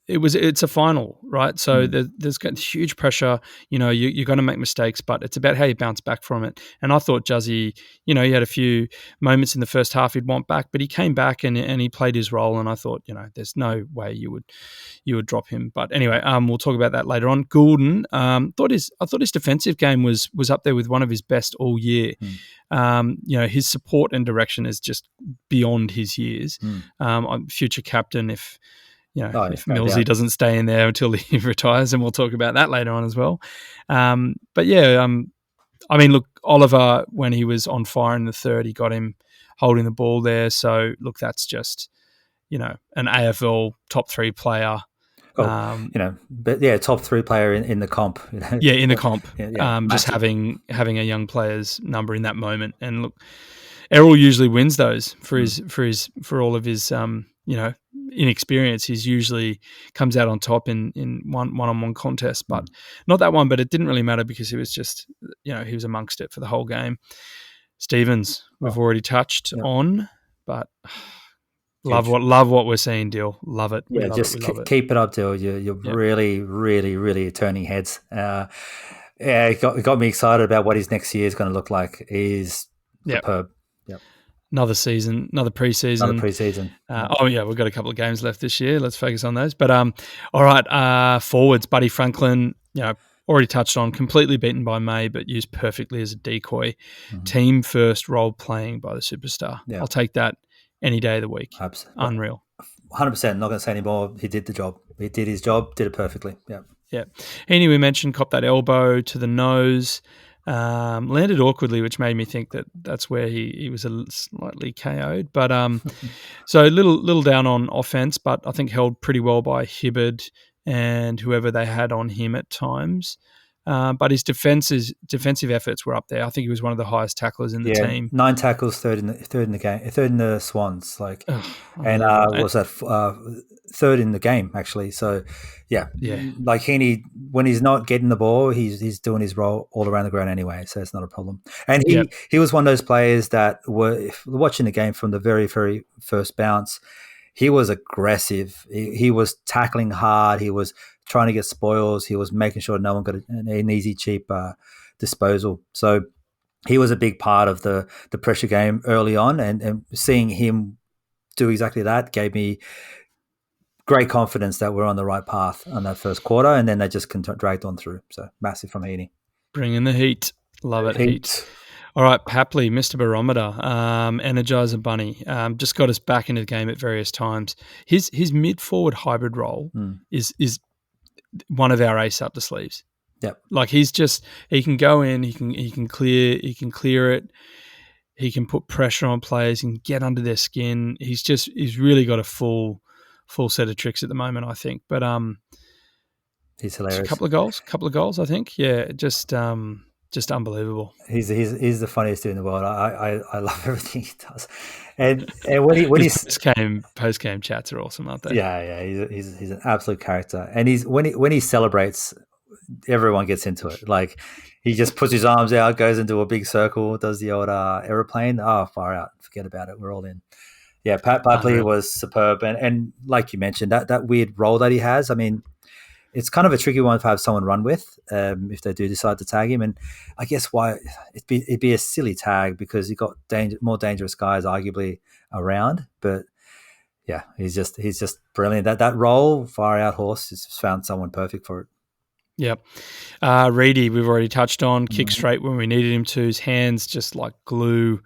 it's a final, right? So there's huge pressure. You're going to make mistakes, but it's about how you bounce back from it. And I thought Juzzy, he had a few moments in the first half he'd want back, but he came back and he played his role. And I thought, there's no way you would drop him. But anyway, we'll talk about that later on. Goulden, I thought his defensive game was up there with one of his best all year. His support and direction is just beyond his years. I'm future captain if Millsy doesn't stay in there until he retires, and we'll talk about that later on as well. Look, Oliver, when he was on fire in the third, he got him holding the ball there. So, look, that's just, an AFL top 3 player. Top 3 player in the comp. Yeah, in the comp. Just having a young player's number in that moment. And look, Errol usually wins those for all of his inexperience. He's usually comes out on top in one-on-one contests, but not that one. But it didn't really matter because he was just, he was amongst it for the whole game. Stevens, we've already touched on, but love what we're seeing, Dill. Love it. Yeah, just keep it up, Dill. You're really, really, really turning heads. It got me excited about what his next year is going to look like. He's superb. Another season, another preseason. We've got a couple of games left this year. Let's focus on those. But all right, forwards, Buddy Franklin, already touched on, completely beaten by May, but used perfectly as a decoy. Team first role playing by the superstar. Yeah. I'll take that any day of the week. Absolutely. Unreal. 100%. Not going to say any more. He did the job. He did his job, did it perfectly. Yeah. Yeah. Heaney, we mentioned, copped that elbow to the nose. Landed awkwardly, which made me think that's where he was slightly KO'd. But so a little down on offense, but I think held pretty well by Hibbard and whoever they had on him at times. but his defensive efforts were up there. I think he was one of the highest tacklers in the team. 9 tackles, third in the game, third in the Swans, and was that third in the game actually. So yeah, like Heaney, when he's not getting the ball, he's doing his role all around the ground anyway, so it's not a problem. And he was one of those players that were watching the game from the very, very first bounce. He was aggressive. He was tackling hard. He was trying to get spoils. He was making sure no one got an easy, cheap disposal. So he was a big part of the pressure game early on, and seeing him do exactly that gave me great confidence that we're on the right path on that first quarter, and then they just dragged on through. So massive from Heaney. Bringing the heat. Love it, heat. All right, Papley, Mr. Barometer, Energizer Bunny, just got us back into the game at various times. His mid-forward hybrid role is one of our ace up the sleeves. Yep. Like he can go in, he can clear it, he can put pressure on players and get under their skin. He's really got a full set of tricks at the moment, I think. But he's hilarious. A couple of goals, I think. Yeah, just unbelievable. He's the funniest dude in the world. I love everything he does. And when he's post game chats are awesome, aren't they? Yeah. He's an absolute character. And when he celebrates, everyone gets into it. Like he just puts his arms out, goes into a big circle, does the old aeroplane. Oh, far out. Forget about it. We're all in. Yeah, Papley was superb. And like you mentioned, that weird role that he has, I mean, it's kind of a tricky one to have someone run with if they do decide to tag him. And I guess why it'd be a silly tag because you've got more dangerous guys arguably around. But yeah, he's just brilliant. That role, far out horse, has found someone perfect for it. Yep. Reedy, we've already touched on. Kick straight when we needed him to. His hands just like glue.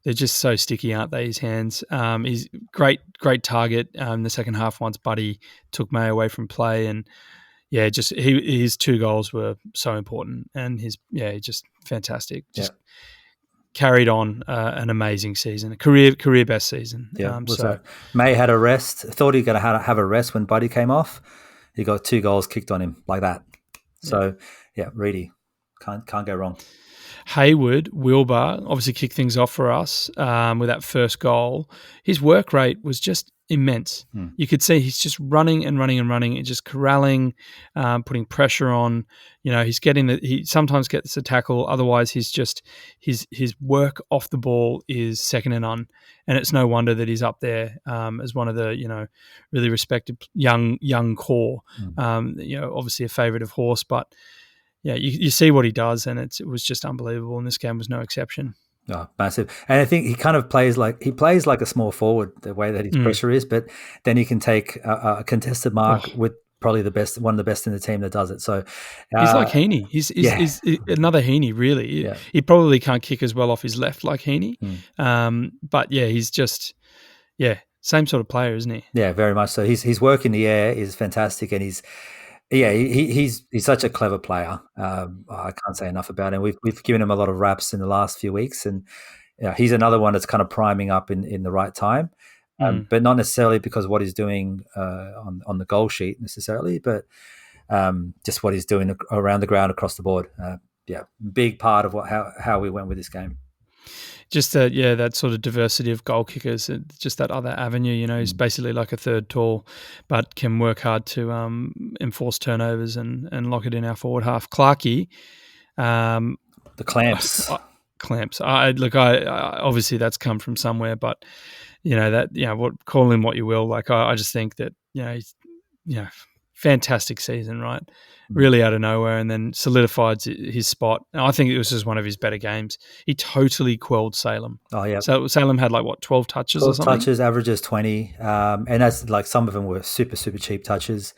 They're just so sticky, aren't they, his hands? He's great target in the second half once Buddy took May away from play. And yeah, just his 2 goals were so important, and just fantastic. Just carried on an amazing season, a career best season. Yeah, May had a rest. Thought he was going to have a rest when Buddy came off. He got 2 goals kicked on him like that. So yeah, Reedy can't go wrong. Hayward, Wilbur, obviously kicked things off for us with that first goal. His work rate was just immense. You could see he's just running and just corralling, putting pressure on. You know, he sometimes gets a tackle. Otherwise, his work off the ball is second to none. And it's no wonder that he's up there as one of the, really respected young core. Obviously a favourite of Horse, but yeah, you see what he does, and it was just unbelievable. And this game was no exception. Oh, massive. And I think he kind of plays like a small forward, the way that his pressure is, but then he can take a contested mark with probably one of the best in the team that does it. So he's like Heaney. He's another Heaney, really. Yeah. He probably can't kick as well off his left like Heaney. But yeah, he's just, same sort of player, isn't he? Yeah, very much so. His work in the air is fantastic, and he's such a clever player. I can't say enough about him. We've given him a lot of raps in the last few weeks, and he's another one that's kind of priming up in the right time, but not necessarily because of what he's doing on the goal sheet necessarily, but just what he's doing around the ground across the board. Big part of how we went with this game. Just that sort of diversity of goal kickers, just that other avenue. He's basically like a third tall, but can work hard to enforce turnovers and lock it in our forward half. Clarkey, the clamps. Clamps. I obviously that's come from somewhere, but call him what you will. Like I just think that he's fantastic season, right? Really out of nowhere, and then solidified his spot. And I think it was just one of his better games. He totally quelled Salem. Oh yeah. So Salem had 12 touches or something. 12 touches, averages 20, and that's like some of them were super super cheap touches.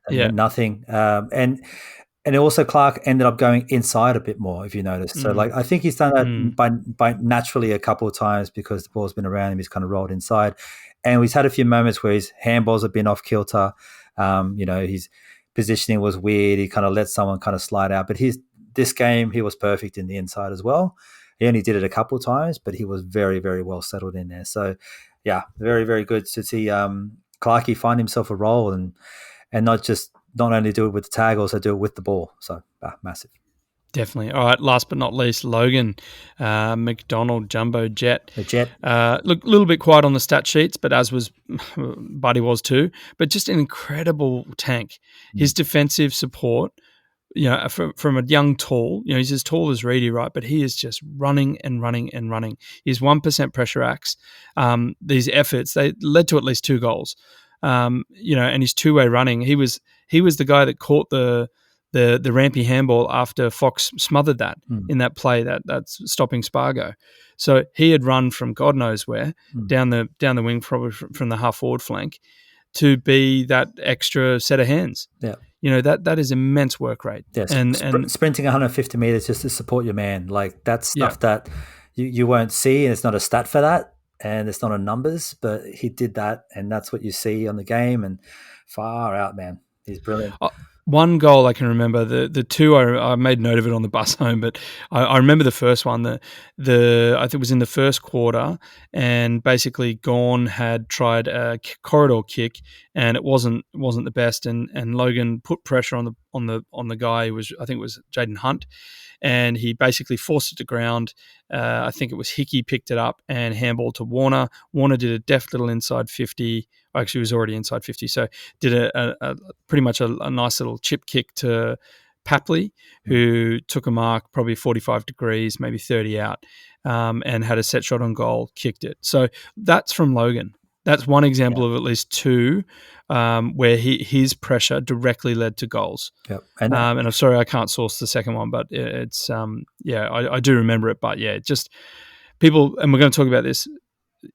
Nothing. And also Clark ended up going inside a bit more, if you noticed. So I think he's done that by naturally a couple of times because the ball's been around him. He's kind of rolled inside, and he's had a few moments where his handballs have been off kilter. His positioning was weird. He kind of let someone kind of slide out. But this game, he was perfect in the inside as well. He only did it a couple of times, but he was very, very well settled in there. So, yeah, very, very good to see Clarkey find himself a role and not only do it with the tag, also do it with the ball. So, massive. Definitely. All right, last but not least, Logan McDonald, Jumbo Jet. The Jet. Look, a little bit quiet on the stat sheets, but as was Buddy was too, but just an incredible tank. His defensive support, from a young tall, he's as tall as Reedy, right? But he is just running and running and running. His 1% pressure acts, these efforts, they led to at least 2 goals. And his two-way running, he was the guy that caught the rampy handball after Fox smothered that in that play that's stopping Spargo. So he had run from God knows where down the wing, probably from the half forward flank, to be that extra set of hands. Yeah. That is immense work rate. Yes. And sprinting 150 meters just to support your man, like that's stuff that you won't see, and it's not a stat for that, and it's not a numbers, but he did that, and that's what you see on the game. And far out, man, he's brilliant. One goal I can remember, the two I made note of it on the bus home, but I remember the first one. I think it was in the first quarter, and basically Gawn had tried a corridor kick, and it wasn't the best, and Logan put pressure on the guy who was, I think it was Jaden Hunt, and he basically forced it to ground. I think it was Hickey picked it up and handballed to Warner. Warner did a deft little inside 50. Actually, he was already inside 50, so did a pretty much a nice little chip kick to Papley, who took a mark probably 45 degrees, maybe 30 out, and had a set shot on goal, kicked it. So that's from Logan. That's one example of at least 2 where his pressure directly led to goals. Yep. And I'm sorry I can't source the second one, but it's I do remember it. But just people, and we're going to talk about this.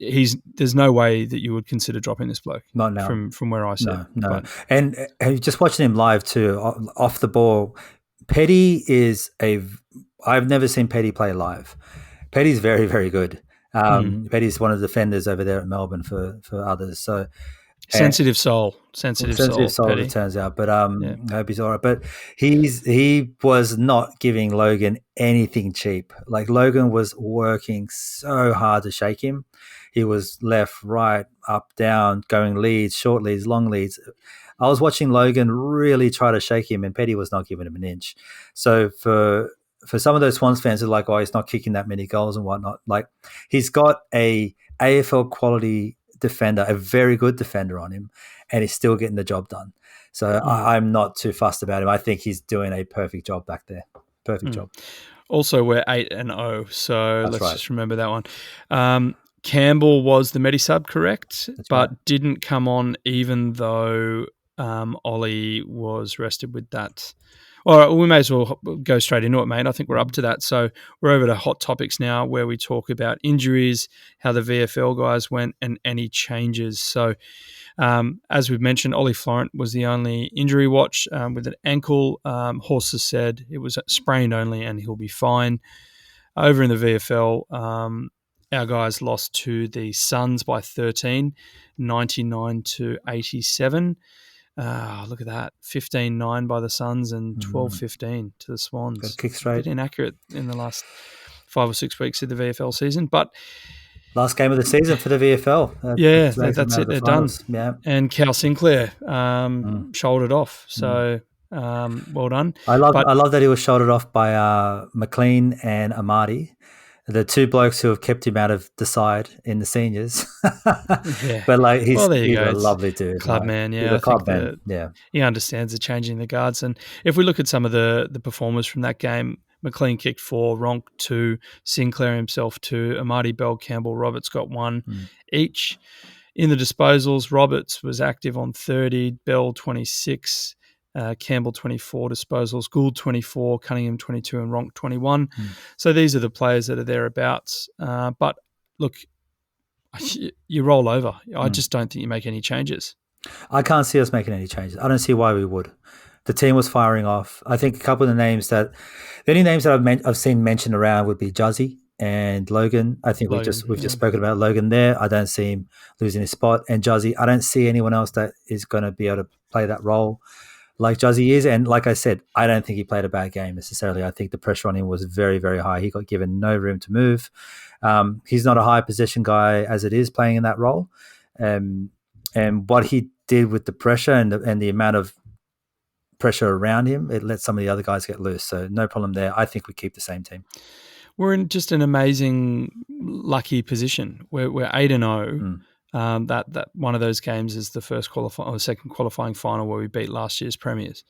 There's no way that you would consider dropping this bloke. Not now. From where I sit. No. But, and just watching him live too, off the ball, Petty is I've never seen Petty play live. Petty's very, very good. Petty's one of the defenders over there at Melbourne for others. So sensitive soul, Petty. It turns out. But I hope he's all right. But he was not giving Logan anything cheap. Like Logan was working so hard to shake him. He was left, right, up, down, going leads, short leads, long leads. I was watching Logan really try to shake him, and Petty was not giving him an inch. So for some of those Swans fans who are like, oh, he's not kicking that many goals and whatnot, like he's got a AFL quality defender, a very good defender on him, and he's still getting the job done. So I'm not too fussed about him. I think he's doing a perfect job back there. Perfect job. Also, we're 8-0, so let's just remember that one. Campbell was the Medi-sub, correct? But didn't come on even though Ollie was rested with that. All right, we may as well go straight into it, mate. I think we're up to that. So we're over to hot topics now, where we talk about injuries, how the VFL guys went, and any changes. So as we've mentioned, Ollie Florent was the only injury watch with an ankle. Horses said it was sprained only and he'll be fine. Over in the VFL, our guys lost to the Suns by 13, 99-87. Look at that, 15-9 by the Suns and 12-15 to the Swans. Got kick straight. A bit inaccurate in the last 5 or 6 weeks of the VFL season, but last game of the season for the VFL. That's it. They're done. Yeah, and Cal Sinclair shouldered off. So well done. I love that he was shouldered off by McLean and Amadi, the 2 blokes who have kept him out of the side in the seniors. But like he's a lovely dude. Club like, man, he's a club man. He understands the changing the guards. And if we look at some of the performers from that game, McLean kicked 4, Ronk 2, Sinclair himself 2, Amadi, Bell, Campbell, Roberts got 1 each. In the disposals, Roberts was active on 30, Bell 26, Campbell 24 disposals, Gould 24, Cunningham 22, and Ronk 21. So these are the players that are thereabouts. But look, you roll over. I just don't think you make any changes. I can't see us making any changes. I don't see why we would. The team was firing off. I think a couple of the only names that I've seen mentioned around would be Juzzy and Logan. I think we've just spoken about Logan there. I don't see him losing his spot. And Juzzy, I don't see anyone else that is going to be able to play that role like Juzzy is. And like I said, I don't think he played a bad game necessarily. I think the pressure on him was very, very high. He got given no room to move. He's not a high possession guy as it is playing in that role. And what he did with the pressure and the amount of pressure around him, it lets some of the other guys get loose. So no problem there. I think we keep the same team. We're in just an amazing, lucky position. We're 8-0. That one of those games is the second qualifying final where we beat last year's premiers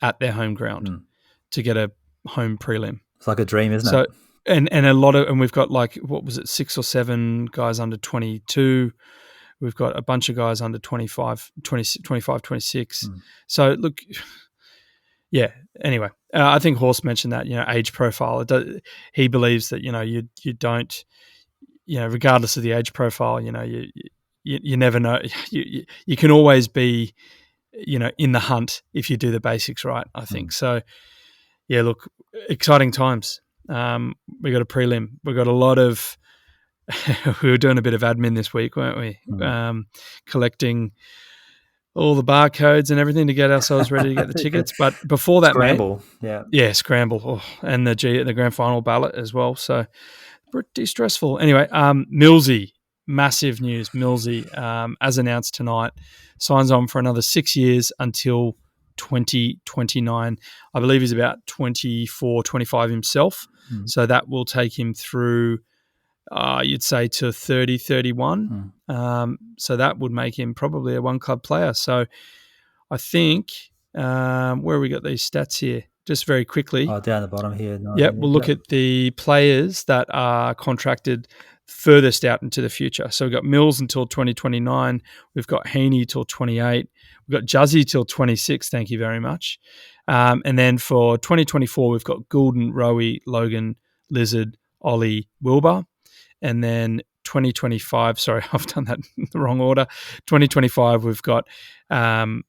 at their home ground to get a home prelim. It's like a dream, isn't it? And we've got like, what was it, 6 or 7 guys under 22. We've got a bunch of guys under 25, 26. So look, yeah. Anyway, I think Horst mentioned that, age profile. He believes that, you don't, regardless of the age profile, you never know. You can always be, in the hunt if you do the basics right, I think. So, yeah, look, exciting times. We got a prelim. We got a lot of we were doing a bit of admin this week, weren't we? Collecting all the barcodes and everything to get ourselves ready to get the tickets. But before that, scramble, scramble, and the grand final ballot as well. So pretty stressful. Anyway, Millsy, massive news. Millsy, as announced tonight, signs on for another 6 years until 2029. I believe he's about 24, 25 himself. So that will take him through, you'd say, to 30, 31. So that would make him probably a one-club player. So I think, where we got these stats here? Just very quickly. Oh, down the bottom here. We'll look at the players that are contracted furthest out into the future. So we've got Mills until 2029. We've got Heaney till 28. We've got Juzzy till 26. Thank you very much. And then for 2024, we've got Goulden, Rowie, Logan, Lizard, Ollie, Wilbur. And then 2025, sorry, I've done that in the wrong order. 2025, we've got Braden,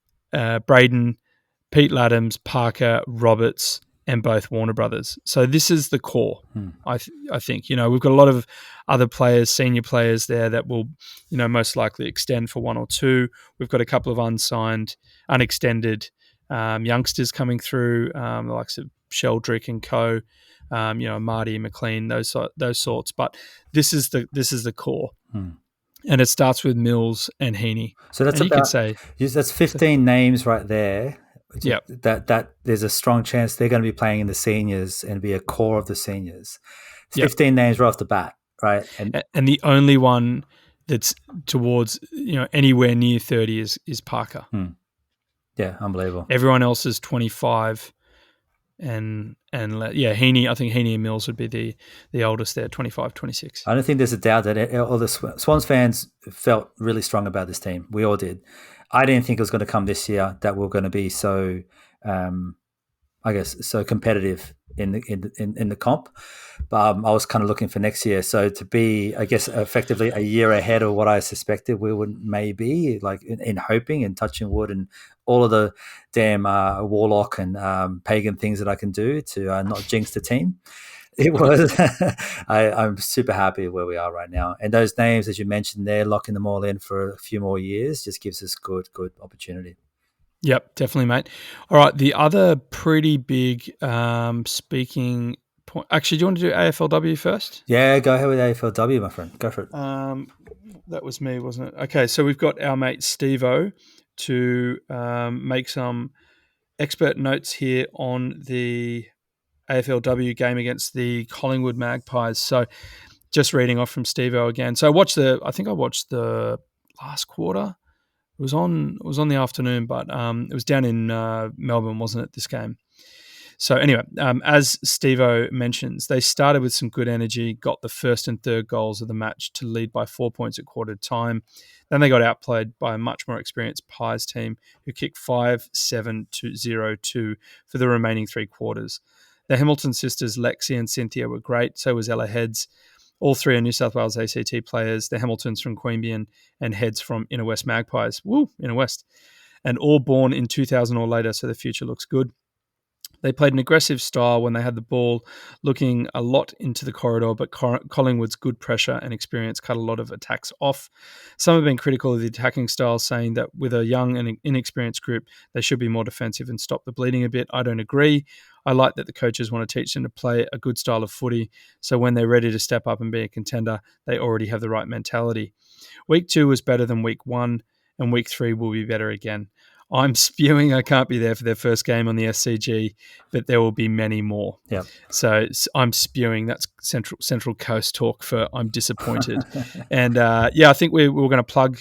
Pete Laddams, Parker, Roberts, and both Warner Brothers. So this is the core, I think. We've got a lot of other players, senior players there that will, most likely extend for 1 or 2. We've got a couple of unsigned, unextended youngsters coming through, the likes of Sheldrick and co. Marty, McLean, those sorts. But this is the core. And it starts with Mills and Heaney. So that's that's 15 names right there. Yeah, that there's a strong chance they're going to be playing in the seniors and be a core of the seniors. 15 names right off the bat, right? And the only one that's towards anywhere near 30 is Parker. Yeah, unbelievable. Everyone else is 25, and Heaney. I think Heaney and Mills would be the oldest there, 25, 26. I don't think there's a doubt that all the Swans fans felt really strong about this team. We all did. I didn't think it was going to come this year that we're going to be so, so competitive in the comp. But I was kind of looking for next year. So to be, I guess, effectively a year ahead of what I suspected we would maybe, like in hoping and touching wood and all of the damn warlock and pagan things that I can do to not jinx the team. It was. I'm super happy where we are right now, and those names, as you mentioned, they're locking them all in for a few more years. Just gives us good opportunity. Yep, definitely, mate. All right, the other pretty big speaking point. Actually, do you want to do AFLW first? Yeah, go ahead with AFLW, my friend. Go for it. That was me, wasn't it? Okay, so we've got our mate Steve-O to make some expert notes here on the AFLW game against the Collingwood Magpies. So just reading off from Steve-O again. So I watched the last quarter. It was on the afternoon, but it was down in Melbourne, wasn't it, this game? So anyway, as Steve-O mentions, they started with some good energy, got the first and third goals of the match to lead by 4 points at quarter time. Then they got outplayed by a much more experienced Pies team who kicked 5-7-0-2 for the remaining 3 quarters. The Hamilton sisters, Lexi and Cynthia, were great. So was Ella Heads. All 3 are New South Wales ACT players. The Hamiltons from Queanbeyan and Heads from Inner West Magpies. Woo, Inner West. And all born in 2000 or later, so the future looks good. They played an aggressive style when they had the ball, looking a lot into the corridor, but Collingwood's good pressure and experience cut a lot of attacks off. Some have been critical of the attacking style, saying that with a young and inexperienced group, they should be more defensive and stop the bleeding a bit. I don't agree. I like that the coaches want to teach them to play a good style of footy, so when they're ready to step up and be a contender, they already have the right mentality. Week 2 was better than week 1, and week 3 will be better again. I'm spewing I can't be there for their first game on the SCG, but there will be many more. Yep. So I'm spewing. That's Central Coast talk for I'm disappointed. And I think we were going to plug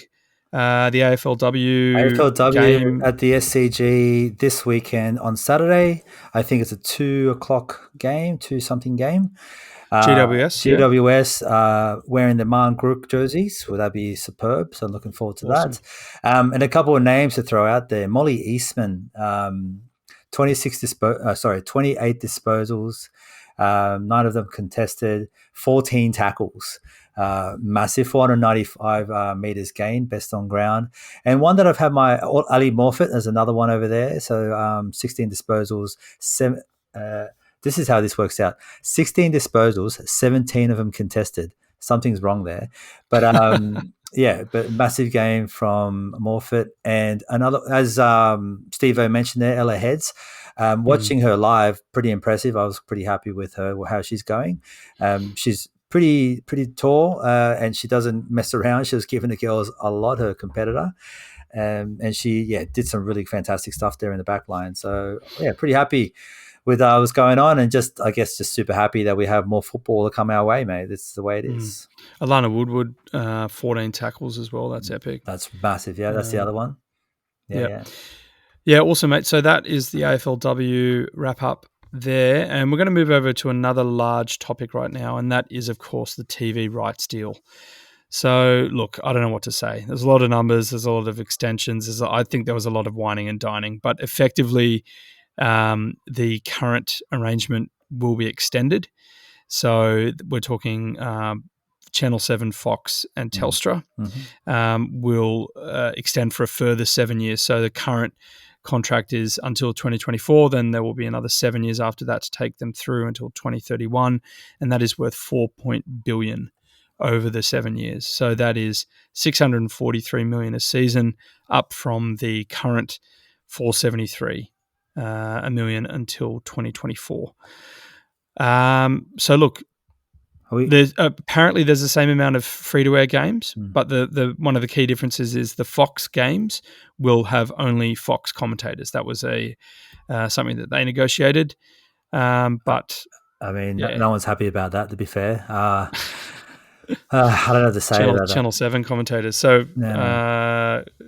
the AFLW game at the SCG this weekend on Saturday. I think it's a 2:00 game, 2-something game. GWS wearing the Man Grook jerseys. Will that be superb? So looking forward to that. And a couple of names to throw out there. Molly Eastman, 28 disposals, 9 of them contested, 14 tackles. Massive 495 meters gain, best on ground. And one that I've had my Ali Morfitt, there's another one over there. So 16 disposals, 7. This is how this works out. 16 disposals, 17 of them contested. Something's wrong there. But but massive game from Morfitt. And another, as Steve-O mentioned there, Ella Heads. Watching her live, pretty impressive. I was pretty happy with her, how she's going. She's pretty tall, and she doesn't mess around. She was giving the girls a lot, her competitor. And she did some really fantastic stuff there in the back line. So, pretty happy with what's going on, and just super happy that we have more football to come our way, mate. That's the way it is. Alana Woodward, 14 tackles as well. That's epic. That's massive. Yeah, that's the other one. Yeah, awesome, mate. So that is the AFLW wrap-up there, and we're going to move over to another large topic right now, and that is, of course, the TV rights deal. So, look, I don't know what to say. There's a lot of numbers. There's a lot of extensions. I think there was a lot of whining and dining, but effectively the current arrangement will be extended. So we're talking Channel 7, Fox and Telstra will extend for a further 7 years. So the current contract is until 2024. Then there will be another 7 years after that to take them through until 2031. And that is worth $4 billion over the 7 years. So that is $643 million a season, up from the current $473 million until 2024. So look, there's apparently the same amount of free-to-air games, but the one of the key differences is the Fox games will have only Fox commentators. That was something that they negotiated. But I mean, no one's happy about that, to be fair. I don't know what to say about that. Channel 7 commentators. So,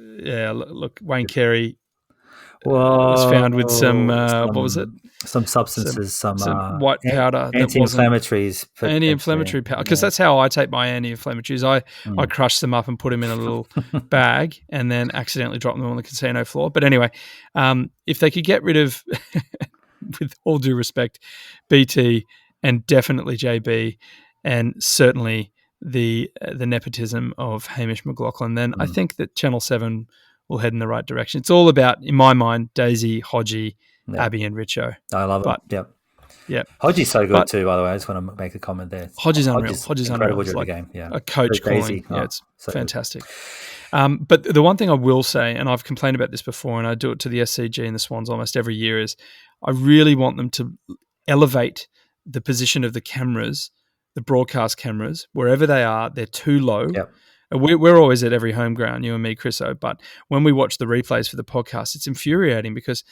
look, Wayne Carey was found with some what was it? Some substances, some white powder, anti-inflammatories, anti-inflammatory powder. Because that's how I take my anti-inflammatories. I crush them up and put them in a little bag, and then accidentally drop them on the casino floor. But anyway, if they could get rid of, with all due respect, BT and definitely JB, and certainly the nepotism of Hamish McLaughlin, then I think that Channel 7 will head in the right direction. It's all about, in my mind, Daisy, Hodgie, Abby and Richo. I love it. Yep. Hodgie's so good too, by the way. I just want to make a comment there. Hodgie's unreal. Hodgie's unreal. It's like game. A coach calling. It's so fantastic. But the one thing I will say, and I've complained about this before, and I do it to the SCG and the Swans almost every year, is I really want them to elevate the position of the cameras, the broadcast cameras, wherever they are. They're too low. Yep. We're always at every home ground, you and me, Chriso. But when we watch the replays for the podcast, it's infuriating because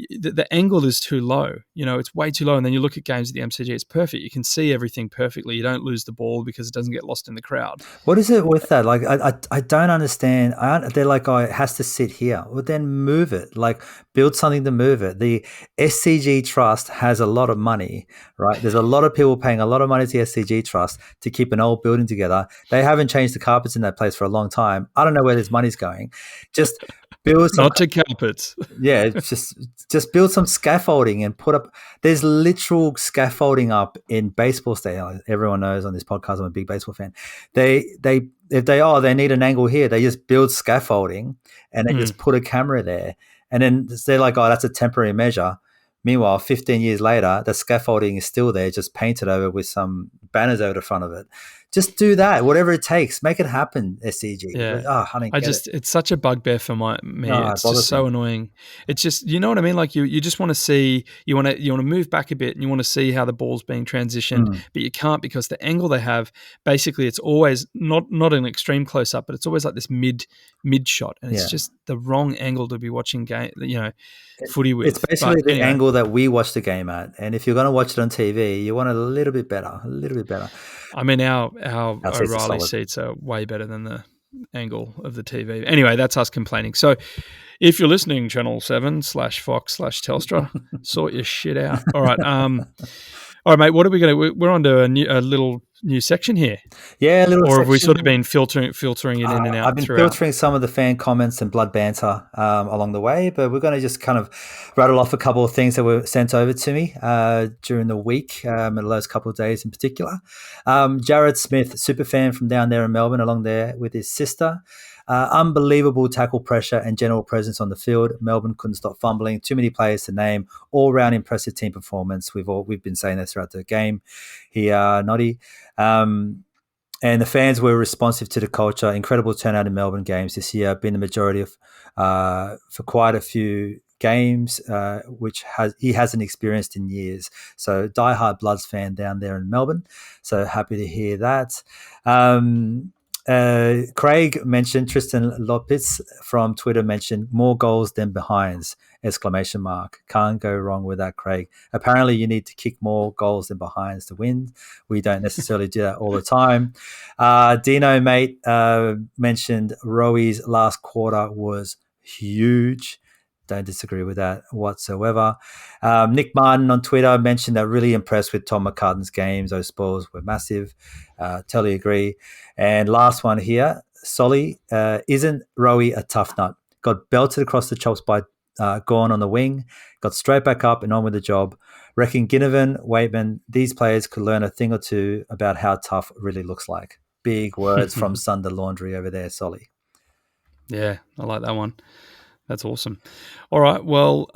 the angle is too low. You know, it's way too low. And then you look at games at the MCG, it's perfect. You can see everything perfectly. You don't lose the ball because it doesn't get lost in the crowd. What is it with that? Like, I don't understand. They're like, it has to sit here. Well, then move it. Like, build something to move it. The SCG Trust has a lot of money, right? There's a lot of people paying a lot of money to the SCG Trust to keep an old building together. They haven't changed the carpets in that place for a long time. I don't know where this money's going. Just build some, not to carpets. Yeah, just build some scaffolding and put up. There's literal scaffolding up in baseball stadiums. Everyone knows on this podcast I'm a big baseball fan. If they need an angle here, they just build scaffolding and they just put a camera there, and then they're like, oh, that's a temporary measure. Meanwhile, 15 years later, the scaffolding is still there, just painted over with some banners over the front of it. Just do that, whatever it takes. Make it happen, SCG. Yeah. I don't get it. It's such a bugbear for me. No, It's it bothers just so me. annoying. It's just, you know what I mean? Like you just want to see, you want to move back a bit and you want to see how the ball's being transitioned, but you can't because the angle they have, basically it's always not an extreme close up, but it's always like this mid shot. And it's just the wrong angle to be watching footy with. It's basically But the anyway, angle that we watch the game at. And if you're going to watch it on TV, you want it a little bit better. I mean, our seats are O'Reilly solid. seats are way better than the angle of the TV. Anyway, that's us complaining. So if you're listening, Channel 7/Fox/Telstra, sort your shit out. All right. All right, mate, what are we going to – we're on to a little new section here. Yeah, a little Or have we section. sort of been filtering it in and out I've been throughout? filtering some of the fan comments and blood banter along the way, but we're going to just kind of rattle off a couple of things that were sent over to me during the week, and those couple of days in particular. Jared Smith, super fan from down there in Melbourne, along there with his sister. Unbelievable tackle pressure and general presence on the field. Melbourne couldn't stop fumbling. Too many players to name. All-round impressive team performance. We've been saying that throughout the game here, Noddy. And the fans were responsive to the culture. Incredible turnout in Melbourne games this year. Been the majority of for quite a few games, which he hasn't experienced in years. So diehard Bloods fan down there in Melbourne. So happy to hear that. Craig mentioned, Tristan Lopez from Twitter mentioned more goals than behinds, ! Can't go wrong with that, Craig. Apparently you need to kick more goals than behinds to win. We don't necessarily do that all the time. Dino, mate, mentioned Rowi's last quarter was huge. Don't disagree with that whatsoever. Nick Martin on Twitter mentioned that really impressed with Tom McCartan's games. Those spoils were massive. Totally agree. And last one here, Solly, isn't Rowie a tough nut? Got belted across the chops by Gorn on the wing, got straight back up and on with the job. Reckon Ginnivan, Waitman, these players could learn a thing or two about how tough really looks like. Big words from Sunder Laundry over there, Solly. Yeah, I like that one. That's awesome. All right, well,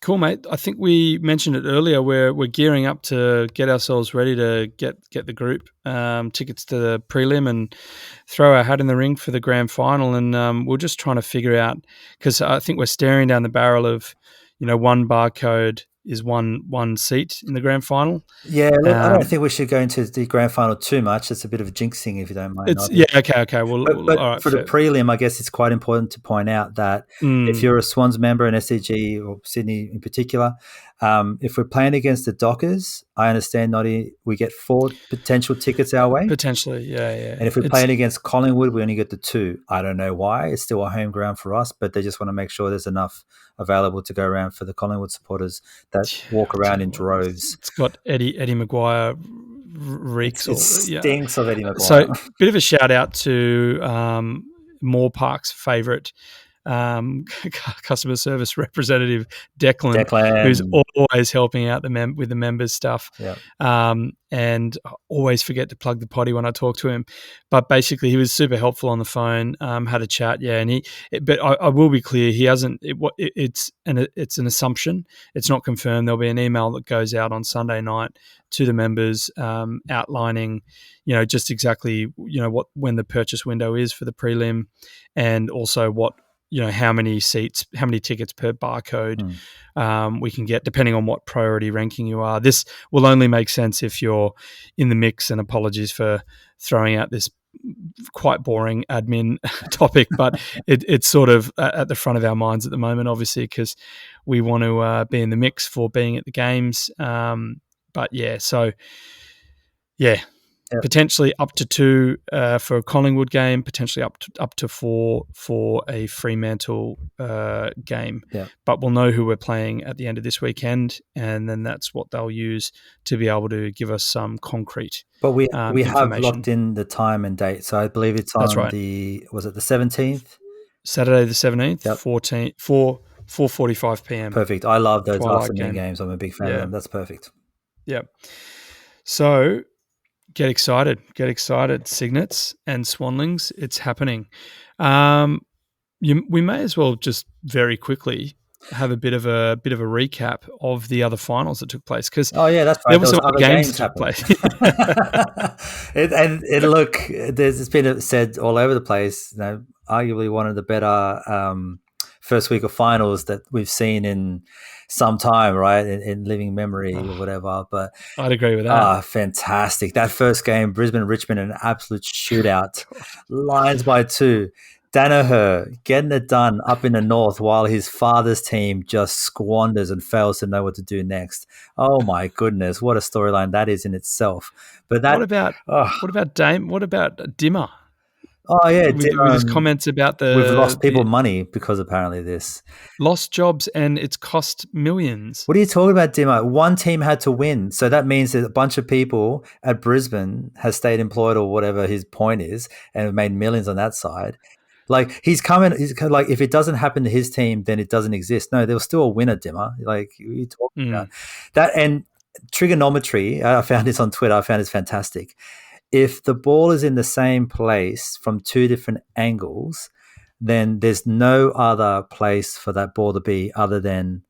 cool, mate. I think we mentioned it earlier. We're gearing up to get ourselves ready to get the group tickets to the prelim and throw our hat in the ring for the grand final. And we're just trying to figure out, because I think we're staring down the barrel of, one barcode is one seat in the grand final. Yeah, look, I don't think we should go into the grand final too much. It's a bit of jinxing, if you don't mind. Okay. Well, but all right, for the prelim, I guess it's quite important to point out that if you're a Swans member in SCG or Sydney in particular, if we're playing against the Dockers, I understand, Noddy, we get 4 potential tickets our way. Potentially, yeah. And if we're playing against Collingwood, we only get the 2. I don't know why. It's still a home ground for us, but they just want to make sure there's enough available to go around for the Collingwood supporters that walk around in droves. It's got Eddie Maguire reeks. It stinks of Eddie Maguire. So, bit of a shout out to Moore Park's favourite customer service representative, Declan, who's always helping out with the members stuff. Yep. And I always forget to plug the potty when I talk to him. But basically, he was super helpful on the phone. Had a chat, but I will be clear, he hasn't. It's an assumption. It's not confirmed. There'll be an email that goes out on Sunday night to the members outlining, just exactly, when the purchase window is for the prelim, and also what, how many tickets per barcode we can get, depending on what priority ranking you are. This will only make sense if you're in the mix, and apologies for throwing out this quite boring admin topic, but it's sort of at the front of our minds at the moment, obviously, because we want to be in the mix for being at the games. Potentially up to 2 for a Collingwood game, potentially up to 4 for a Fremantle game. Yeah. But we'll know who we're playing at the end of this weekend, and then that's what they'll use to be able to give us some concrete. But we have locked in the time and date, so I believe it's on the 17th? Saturday the 17th, yep. 4:45 p.m. Perfect. I love those afternoon games. I'm a big fan of them. That's perfect. Yeah. So get excited, Cygnets and Swanlings. It's happening. We may as well just very quickly have a bit of a recap of the other finals that took place, because Oh yeah, that's right. there were There some was other other games games that took happening. place. Look, it's been said all over the place. Arguably one of the better first week of finals that we've seen in some time, right? In living memory or whatever. But I'd agree with that. Fantastic! That first game, Brisbane Richmond, an absolute shootout, Lions by 2. Danaher getting it done up in the north while his father's team just squanders and fails to know what to do next. Oh my goodness, what a storyline that is in itself. But that What about Dame? What about Dimmer? Oh yeah, With his comments about we've lost people the money because apparently this. lost jobs and it's cost millions. What are you talking about, Dimo? One team had to win, so that means that a bunch of people at Brisbane has stayed employed or whatever his point is, and have made millions on that side. Like he's like, if it doesn't happen to his team, then it doesn't exist. No, there was still a winner, Dimmer. Like you talking about that, and trigonometry. I found this on Twitter. I found it's fantastic. If the ball is in the same place from two different angles, then there's no other place for that ball to be other than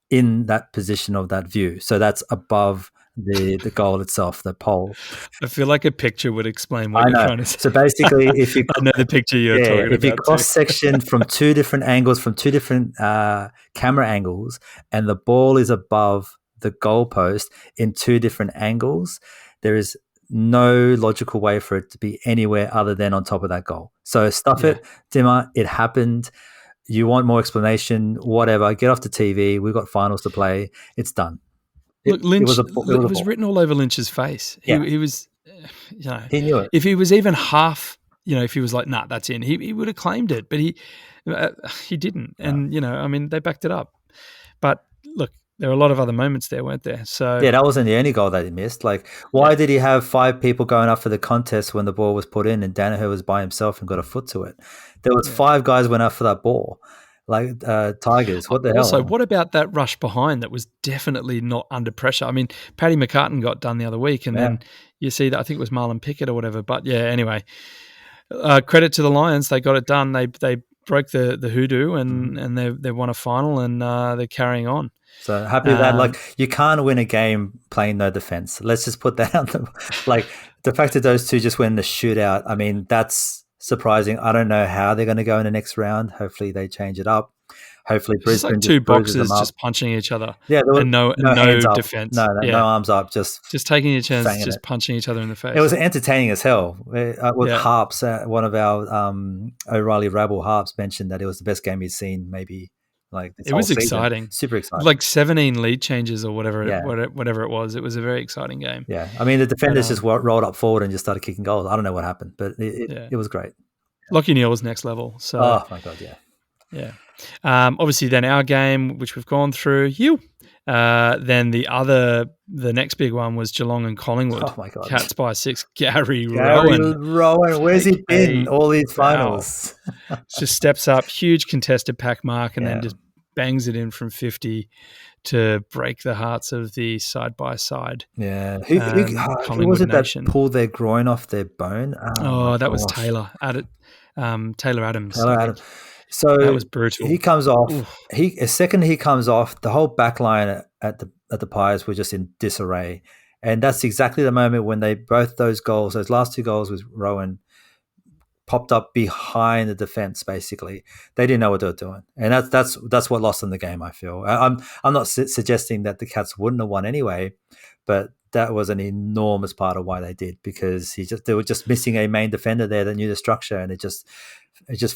in that position of that view. So that's above the goal itself, the pole. I feel like a picture would explain what you're trying to say. So basically, if you I know the picture you're talking about. If you cross section from two different angles, from two different camera angles, and the ball is above the goalpost in two different angles, there is no logical way for it to be anywhere other than on top of that goal. So stuff it, Dimmer. It happened. You want more explanation? Whatever. Get off the TV. We've got finals to play. It's done. Look, Lynch. It was written all over Lynch's face. He was, he knew it. If he was even half, if he was like, "Nah, that's in," he would have claimed it, but he didn't. And they backed it up. But look, there were a lot of other moments there, weren't there? So that wasn't the only goal that he missed. Like, why did he have 5 people going up for the contest when the ball was put in and Danaher was by himself and got a foot to it? There was 5 guys went up for that ball, like Tigers. What the hell? Also, what about that rush behind that was definitely not under pressure? I mean, Paddy McCartan got done the other week, and then you see that I think it was Marlon Pickett or whatever. But anyway, credit to the Lions, they got it done. They broke the hoodoo and they won a final, and they're carrying on. So happy with that. Like, you can't win a game playing no defense. Let's just put that out there. Like, the fact that those two just went in the shootout, I mean, that's surprising. I don't know how they're going to go in the next round. Hopefully they change it up. Hopefully Brisbane like two boxers just punching each other. Yeah, and no defense. No arms up. Just taking a chance, just punching each other in the face. It was entertaining as hell. With Harps, one of our O'Reilly Rabble Harps mentioned that it was the best game he'd seen maybe. Like, it was exciting, super exciting. Like 17 lead changes or whatever it was. It was a very exciting game. Yeah, I mean, the defenders just rolled up forward and just started kicking goals. I don't know what happened, but it was great. Lachie Neale was next level. So, oh my god, yeah. Obviously, then our game, which we've gone through, then the next big one was Geelong and Collingwood. Oh my god, Cats by 6. Gary Rowan, where's he been all these finals? Just steps up, huge contested pack mark, and then just bangs it in from 50 to break the hearts of the side by side. Yeah, who was it that pulled their groin off their bone? That was Taylor Adams. Taylor Adams. So that was brutal. He comes off. Oof. Second he comes off, the whole back line at the Pies were just in disarray. And that's exactly the moment when those last 2 goals with Rowan popped up behind the defense. Basically, they didn't know what they were doing, and that's what lost them the game. I feel. I'm not suggesting that the Cats wouldn't have won anyway, but that was an enormous part of why they did, because they were just missing a main defender there that knew the structure, and it just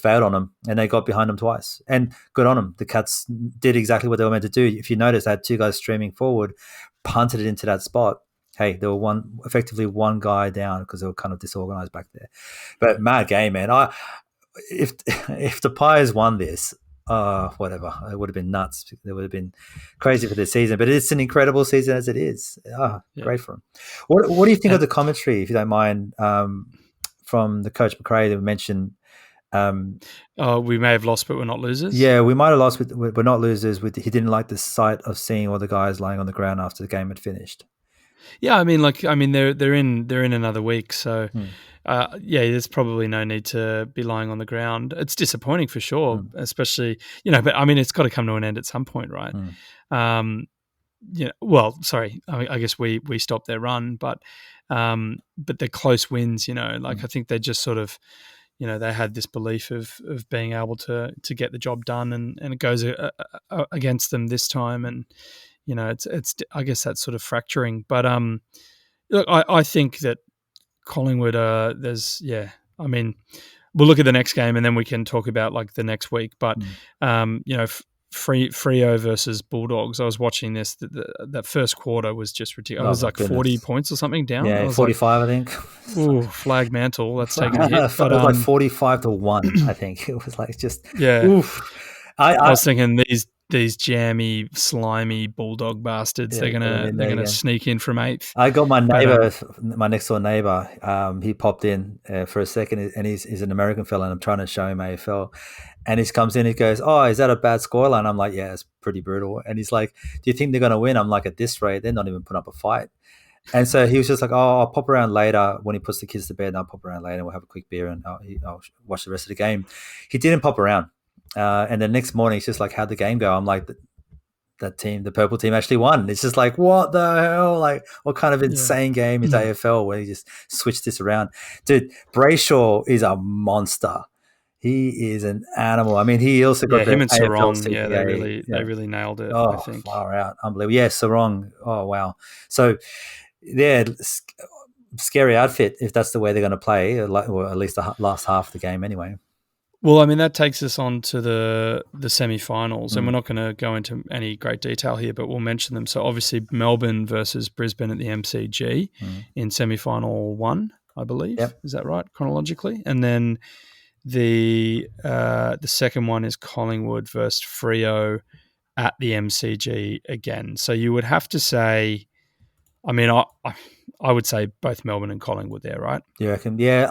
failed on them, and they got behind them twice. And good on them. The Cats did exactly what they were meant to do. If you notice, they had 2 guys streaming forward, punted it into that spot. Hey, there were effectively one guy down because they were kind of disorganized back there. But mad game, man. If the Pies won this, whatever, it would have been nuts. It would have been crazy for the season. But it's an incredible season as it is. Great for them. What do you think of the commentary, if you don't mind, from the coach McRae that we mentioned? We may have lost, but we're not losers. Yeah, we might have lost, but we're not losers. He didn't like the sight of seeing all the guys lying on the ground after the game had finished. Yeah, I mean, they're in another week, so there's probably no need to be lying on the ground. It's disappointing for sure, especially but I mean, it's got to come to an end at some point, right? Well, sorry, I guess we stopped their run, but they're close wins. I think they just sort of. They had this belief of being able to get the job done, and it goes against them this time, and it's I guess that's sort of fracturing. But look, I think that Collingwood, I mean, we'll look at the next game and then we can talk about like the next week. But Freo versus Bulldogs. I was watching this. That first quarter was just ridiculous. It was like 40 points or something down. Yeah, 45, I think. Ooh, flag mantle. That's taking a hit. But, it was like 45-1, I think. It was like just oof. I was thinking these jammy, slimy Bulldog bastards. They're gonna sneak in from 8th. I got my neighbor, my next door neighbor. He popped in for a second, and he's an American fella, and I'm trying to show him AFL. And he comes in, he goes, "Oh, is that a bad scoreline?" I'm like, "Yeah, it's pretty brutal." And he's like, "Do you think they're going to win?" I'm like, "At this rate, they're not even putting up a fight." And so he was just like, "Oh, I'll pop around later when he puts the kids to bed. And I'll pop around later, and we'll have a quick beer, and I'll watch the rest of the game." He didn't pop around. And the next morning, he's just like, "How'd the game go?" I'm like, that team, the purple team, actually won. It's just like, what the hell? Like, what kind of insane game is AFL where he just switched this around? Dude, Brayshaw is a monster. He is an animal. I mean, he also got him and AFL Sarong. CPA. They really nailed it. Oh, I think far out, unbelievable. Yeah, Sarong. Oh, wow. So, yeah, scary outfit if that's the way they're going to play, or at least the last half of the game, anyway. Well, I mean, that takes us on to the semi-finals, and we're not going to go into any great detail here, but we'll mention them. So, obviously, Melbourne versus Brisbane at the MCG in semi-final 1, I believe. Yep. Is that right, chronologically? And then the second one is Collingwood versus Freo at the MCG again. So, you would have to say, I mean, I would say both Melbourne and Collingwood there, right? You reckon? Yeah,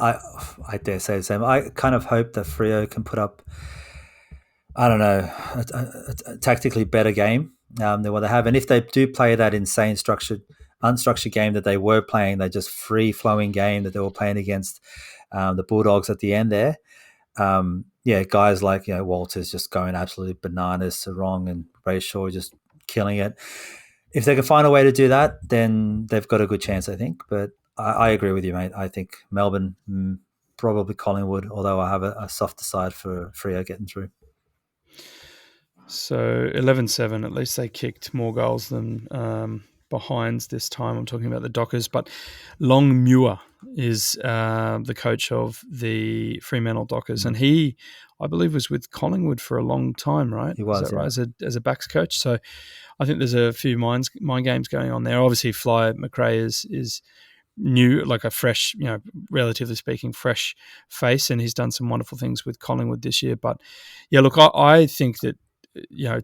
I dare say the same. I kind of hope that Freo can put up, I don't know, a tactically better game than what they have. And if they do play that insane unstructured game that they were playing, that just free-flowing game that they were playing against the Bulldogs at the end there, guys like Walters just going absolutely bananas, Sarong and Brayshaw just killing it. If they can find a way to do that, then they've got a good chance, I think. But I agree with you, mate. I think Melbourne, probably Collingwood, although I have a softer side for Freo getting through. So 11-7, at least they kicked more goals than behinds this time. I'm talking about the Dockers. But Long Muir is the coach of the Fremantle Dockers. And he, I believe, was with Collingwood for a long time, right? He was, is that right? As a backs coach. So I think there's a few mind games going on there. Obviously, Fly McRae is new, like a fresh, relatively speaking, fresh face, and he's done some wonderful things with Collingwood this year. But yeah, look, I think that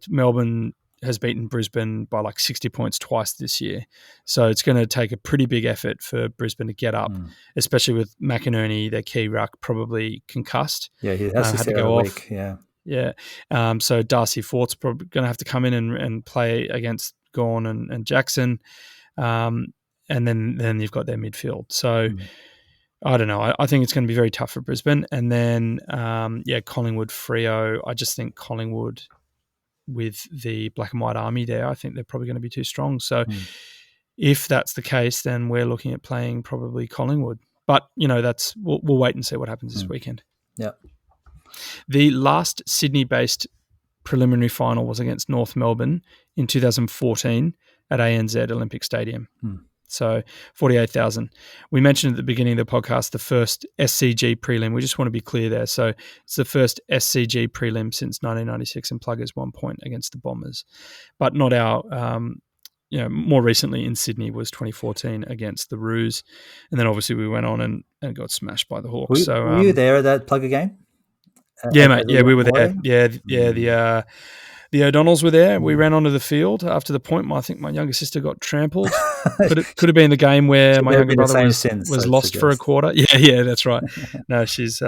Melbourne has beaten Brisbane by like 60 points twice this year, so it's going to take a pretty big effort for Brisbane to get up, especially with McInerney, their key ruck, probably concussed. Yeah, he has to go off. Yeah. So Darcy Fort's probably going to have to come in and play against Gawn and Jackson. And then you've got their midfield. So I don't know. I think it's going to be very tough for Brisbane. And then, Collingwood, Freo. I just think Collingwood with the Black and White Army there, I think they're probably going to be too strong. So if that's the case, then we're looking at playing probably Collingwood. But, we'll wait and see what happens this weekend. Yeah. The last Sydney-based preliminary final was against North Melbourne in 2014 at ANZ Olympic Stadium. So 48,000. We mentioned at the beginning of the podcast the first SCG Prelim. We just want to be clear there. So it's the first SCG Prelim since 1996, and Pluggers 1 point against the Bombers. But not our, more recently in Sydney was 2014 against the Roos. And then obviously we went on and got smashed by the Hawks. Were you there at that Plugger game? Yeah, mate. Yeah, we were there. Yeah. The O'Donnells were there. We ran onto the field after the point. I think my younger sister got trampled. Could have been the game where my younger brother was lost for a quarter. Yeah, that's right. No, she's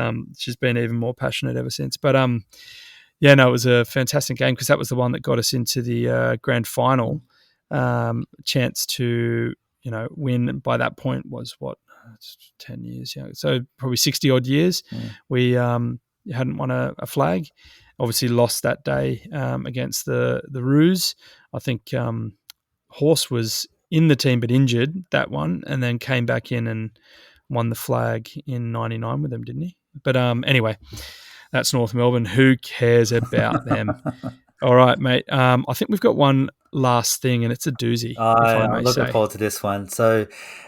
been even more passionate ever since. But it was a fantastic game because that was the one that got us into the grand final. Chance to win by that point was what, 10 years, so probably 60 odd years. We hadn't won a flag. Obviously lost that day against the Roos. I think Horse was in the team but injured that one, and then came back in and won the flag in 99 with them, didn't he? But anyway, that's North Melbourne. Who cares about them? All right, mate. I think we've got one last thing, and it's a doozy, if I may I'm looking say. forward to this one. So,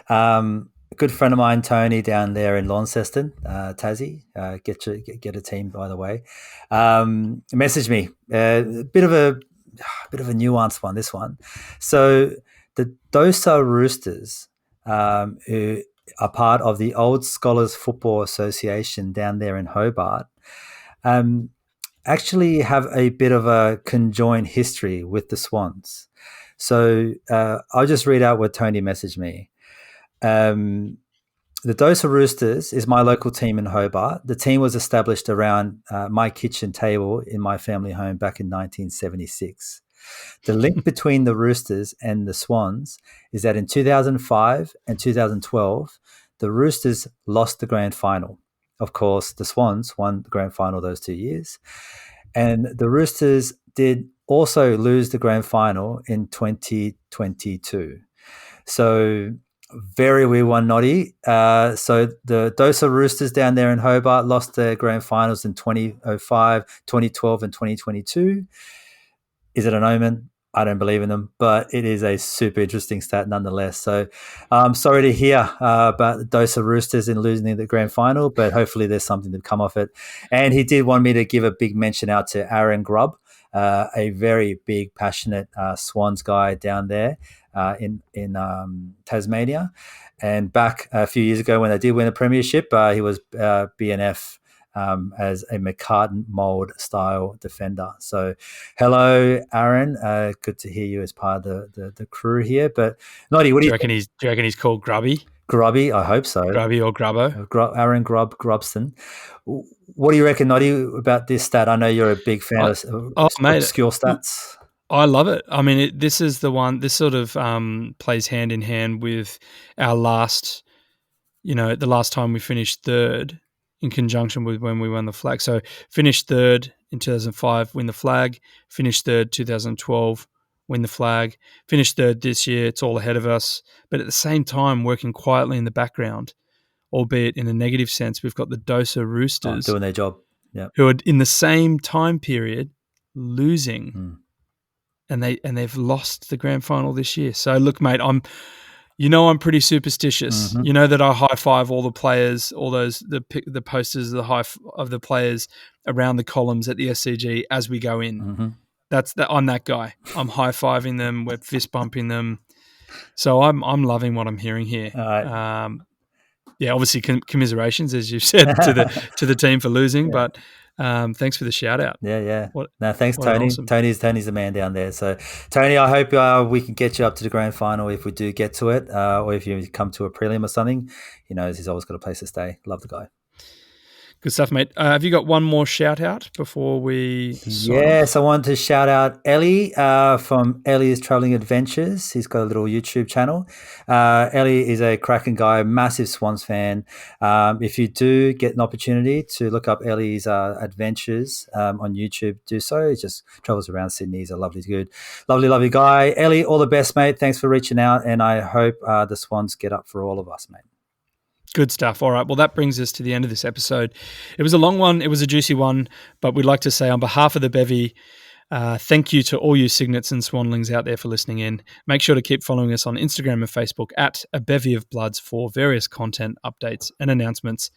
a good friend of mine, Tony, down there in Launceston, Tassie, get a team, by the way, messaged me. A bit of a nuanced one, this one. So, the Dosa Roosters, who are part of the Old Scholars Football Association down there in Hobart, actually have a bit of a conjoined history with the Swans. So I'll just read out what Tony messaged me. The Dosa Roosters is my local team in Hobart. The team was established around my kitchen table in my family home back in 1976. The link between the Roosters and the Swans is that in 2005 and 2012, the Roosters lost the grand final. Of course, the Swans won the grand final those 2 years. And the Roosters did also lose the grand final in 2022. So very weird one, Noddy. So the Dosa Roosters down there in Hobart lost their grand finals in 2005, 2012 and 2022. Is it an omen? I don't believe in them, but it is a super interesting stat nonetheless. So I'm sorry to hear about the Dosa Roosters in losing the grand final, but hopefully there's something to come off it. And he did want me to give a big mention out to Aaron Grubb, a very big, passionate Swans guy down there in Tasmania. And back a few years ago when they did win a premiership, he was BNF as a McCartan mold style defender. So hello, Aaron. Good to hear you as part of the crew here. But Noddy, what do you reckon? Do you reckon he's called Grubby? Grubby, I hope so. Grubby or Grubbo? Aaron Grubston. What do you reckon, Noddy, about this stat? I know you're a big fan of obscure stats. I love it. I mean, this is the one. This sort of plays hand in hand with our last, the last time we finished third, in conjunction with when we won the flag. So finished third in 2005, win the flag. Finished third 2012, win the flag. Finished third this year. It's all ahead of us. But at the same time, working quietly in the background, albeit in a negative sense, we've got the Dosa Roosters doing their job. Yeah, who are in the same time period losing, and they've lost the grand final this year. So look, mate, I'm pretty superstitious. Mm-hmm. You know that I high five all the players, all those the posters of the players around the columns at the SCG as we go in. Mm-hmm. I'm that guy. I'm high fiving them. We're fist bumping them. So I'm loving what I'm hearing here. All right. Obviously commiserations, as you've said, to the team for losing, but thanks for the shout out. Yeah. Thanks, Tony. Awesome. Tony's the man down there. So, Tony, I hope we can get you up to the grand final if we do get to it, or if you come to a prelim or something. He's always got a place to stay. Love the guy. Good stuff, mate. Have you got one more shout out before we Yes, I wanted to shout out Ellie from Ellie's Travelling Adventures. He's got a little YouTube channel. Ellie is a cracking guy, massive Swans fan. If you do get an opportunity to look up Ellie's adventures on YouTube, do so. He just travels around Sydney. He's a lovely guy. Ellie, all the best, mate. Thanks for reaching out, and I hope the Swans get up for all of us, mate. Good stuff. All right. Well, that brings us to the end of this episode. It was a long one. It was a juicy one, but we'd like to say on behalf of the bevy, thank you to all you Cygnets and Swanlings out there for listening in. Make sure to keep following us on Instagram and Facebook at A Bevy of Bloods for various content updates and announcements.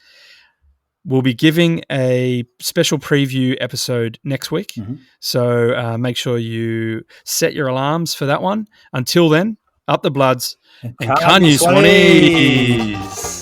We'll be giving a special preview episode next week. Mm-hmm. So make sure you set your alarms for that one. Until then, up the Bloods and can you Swannies?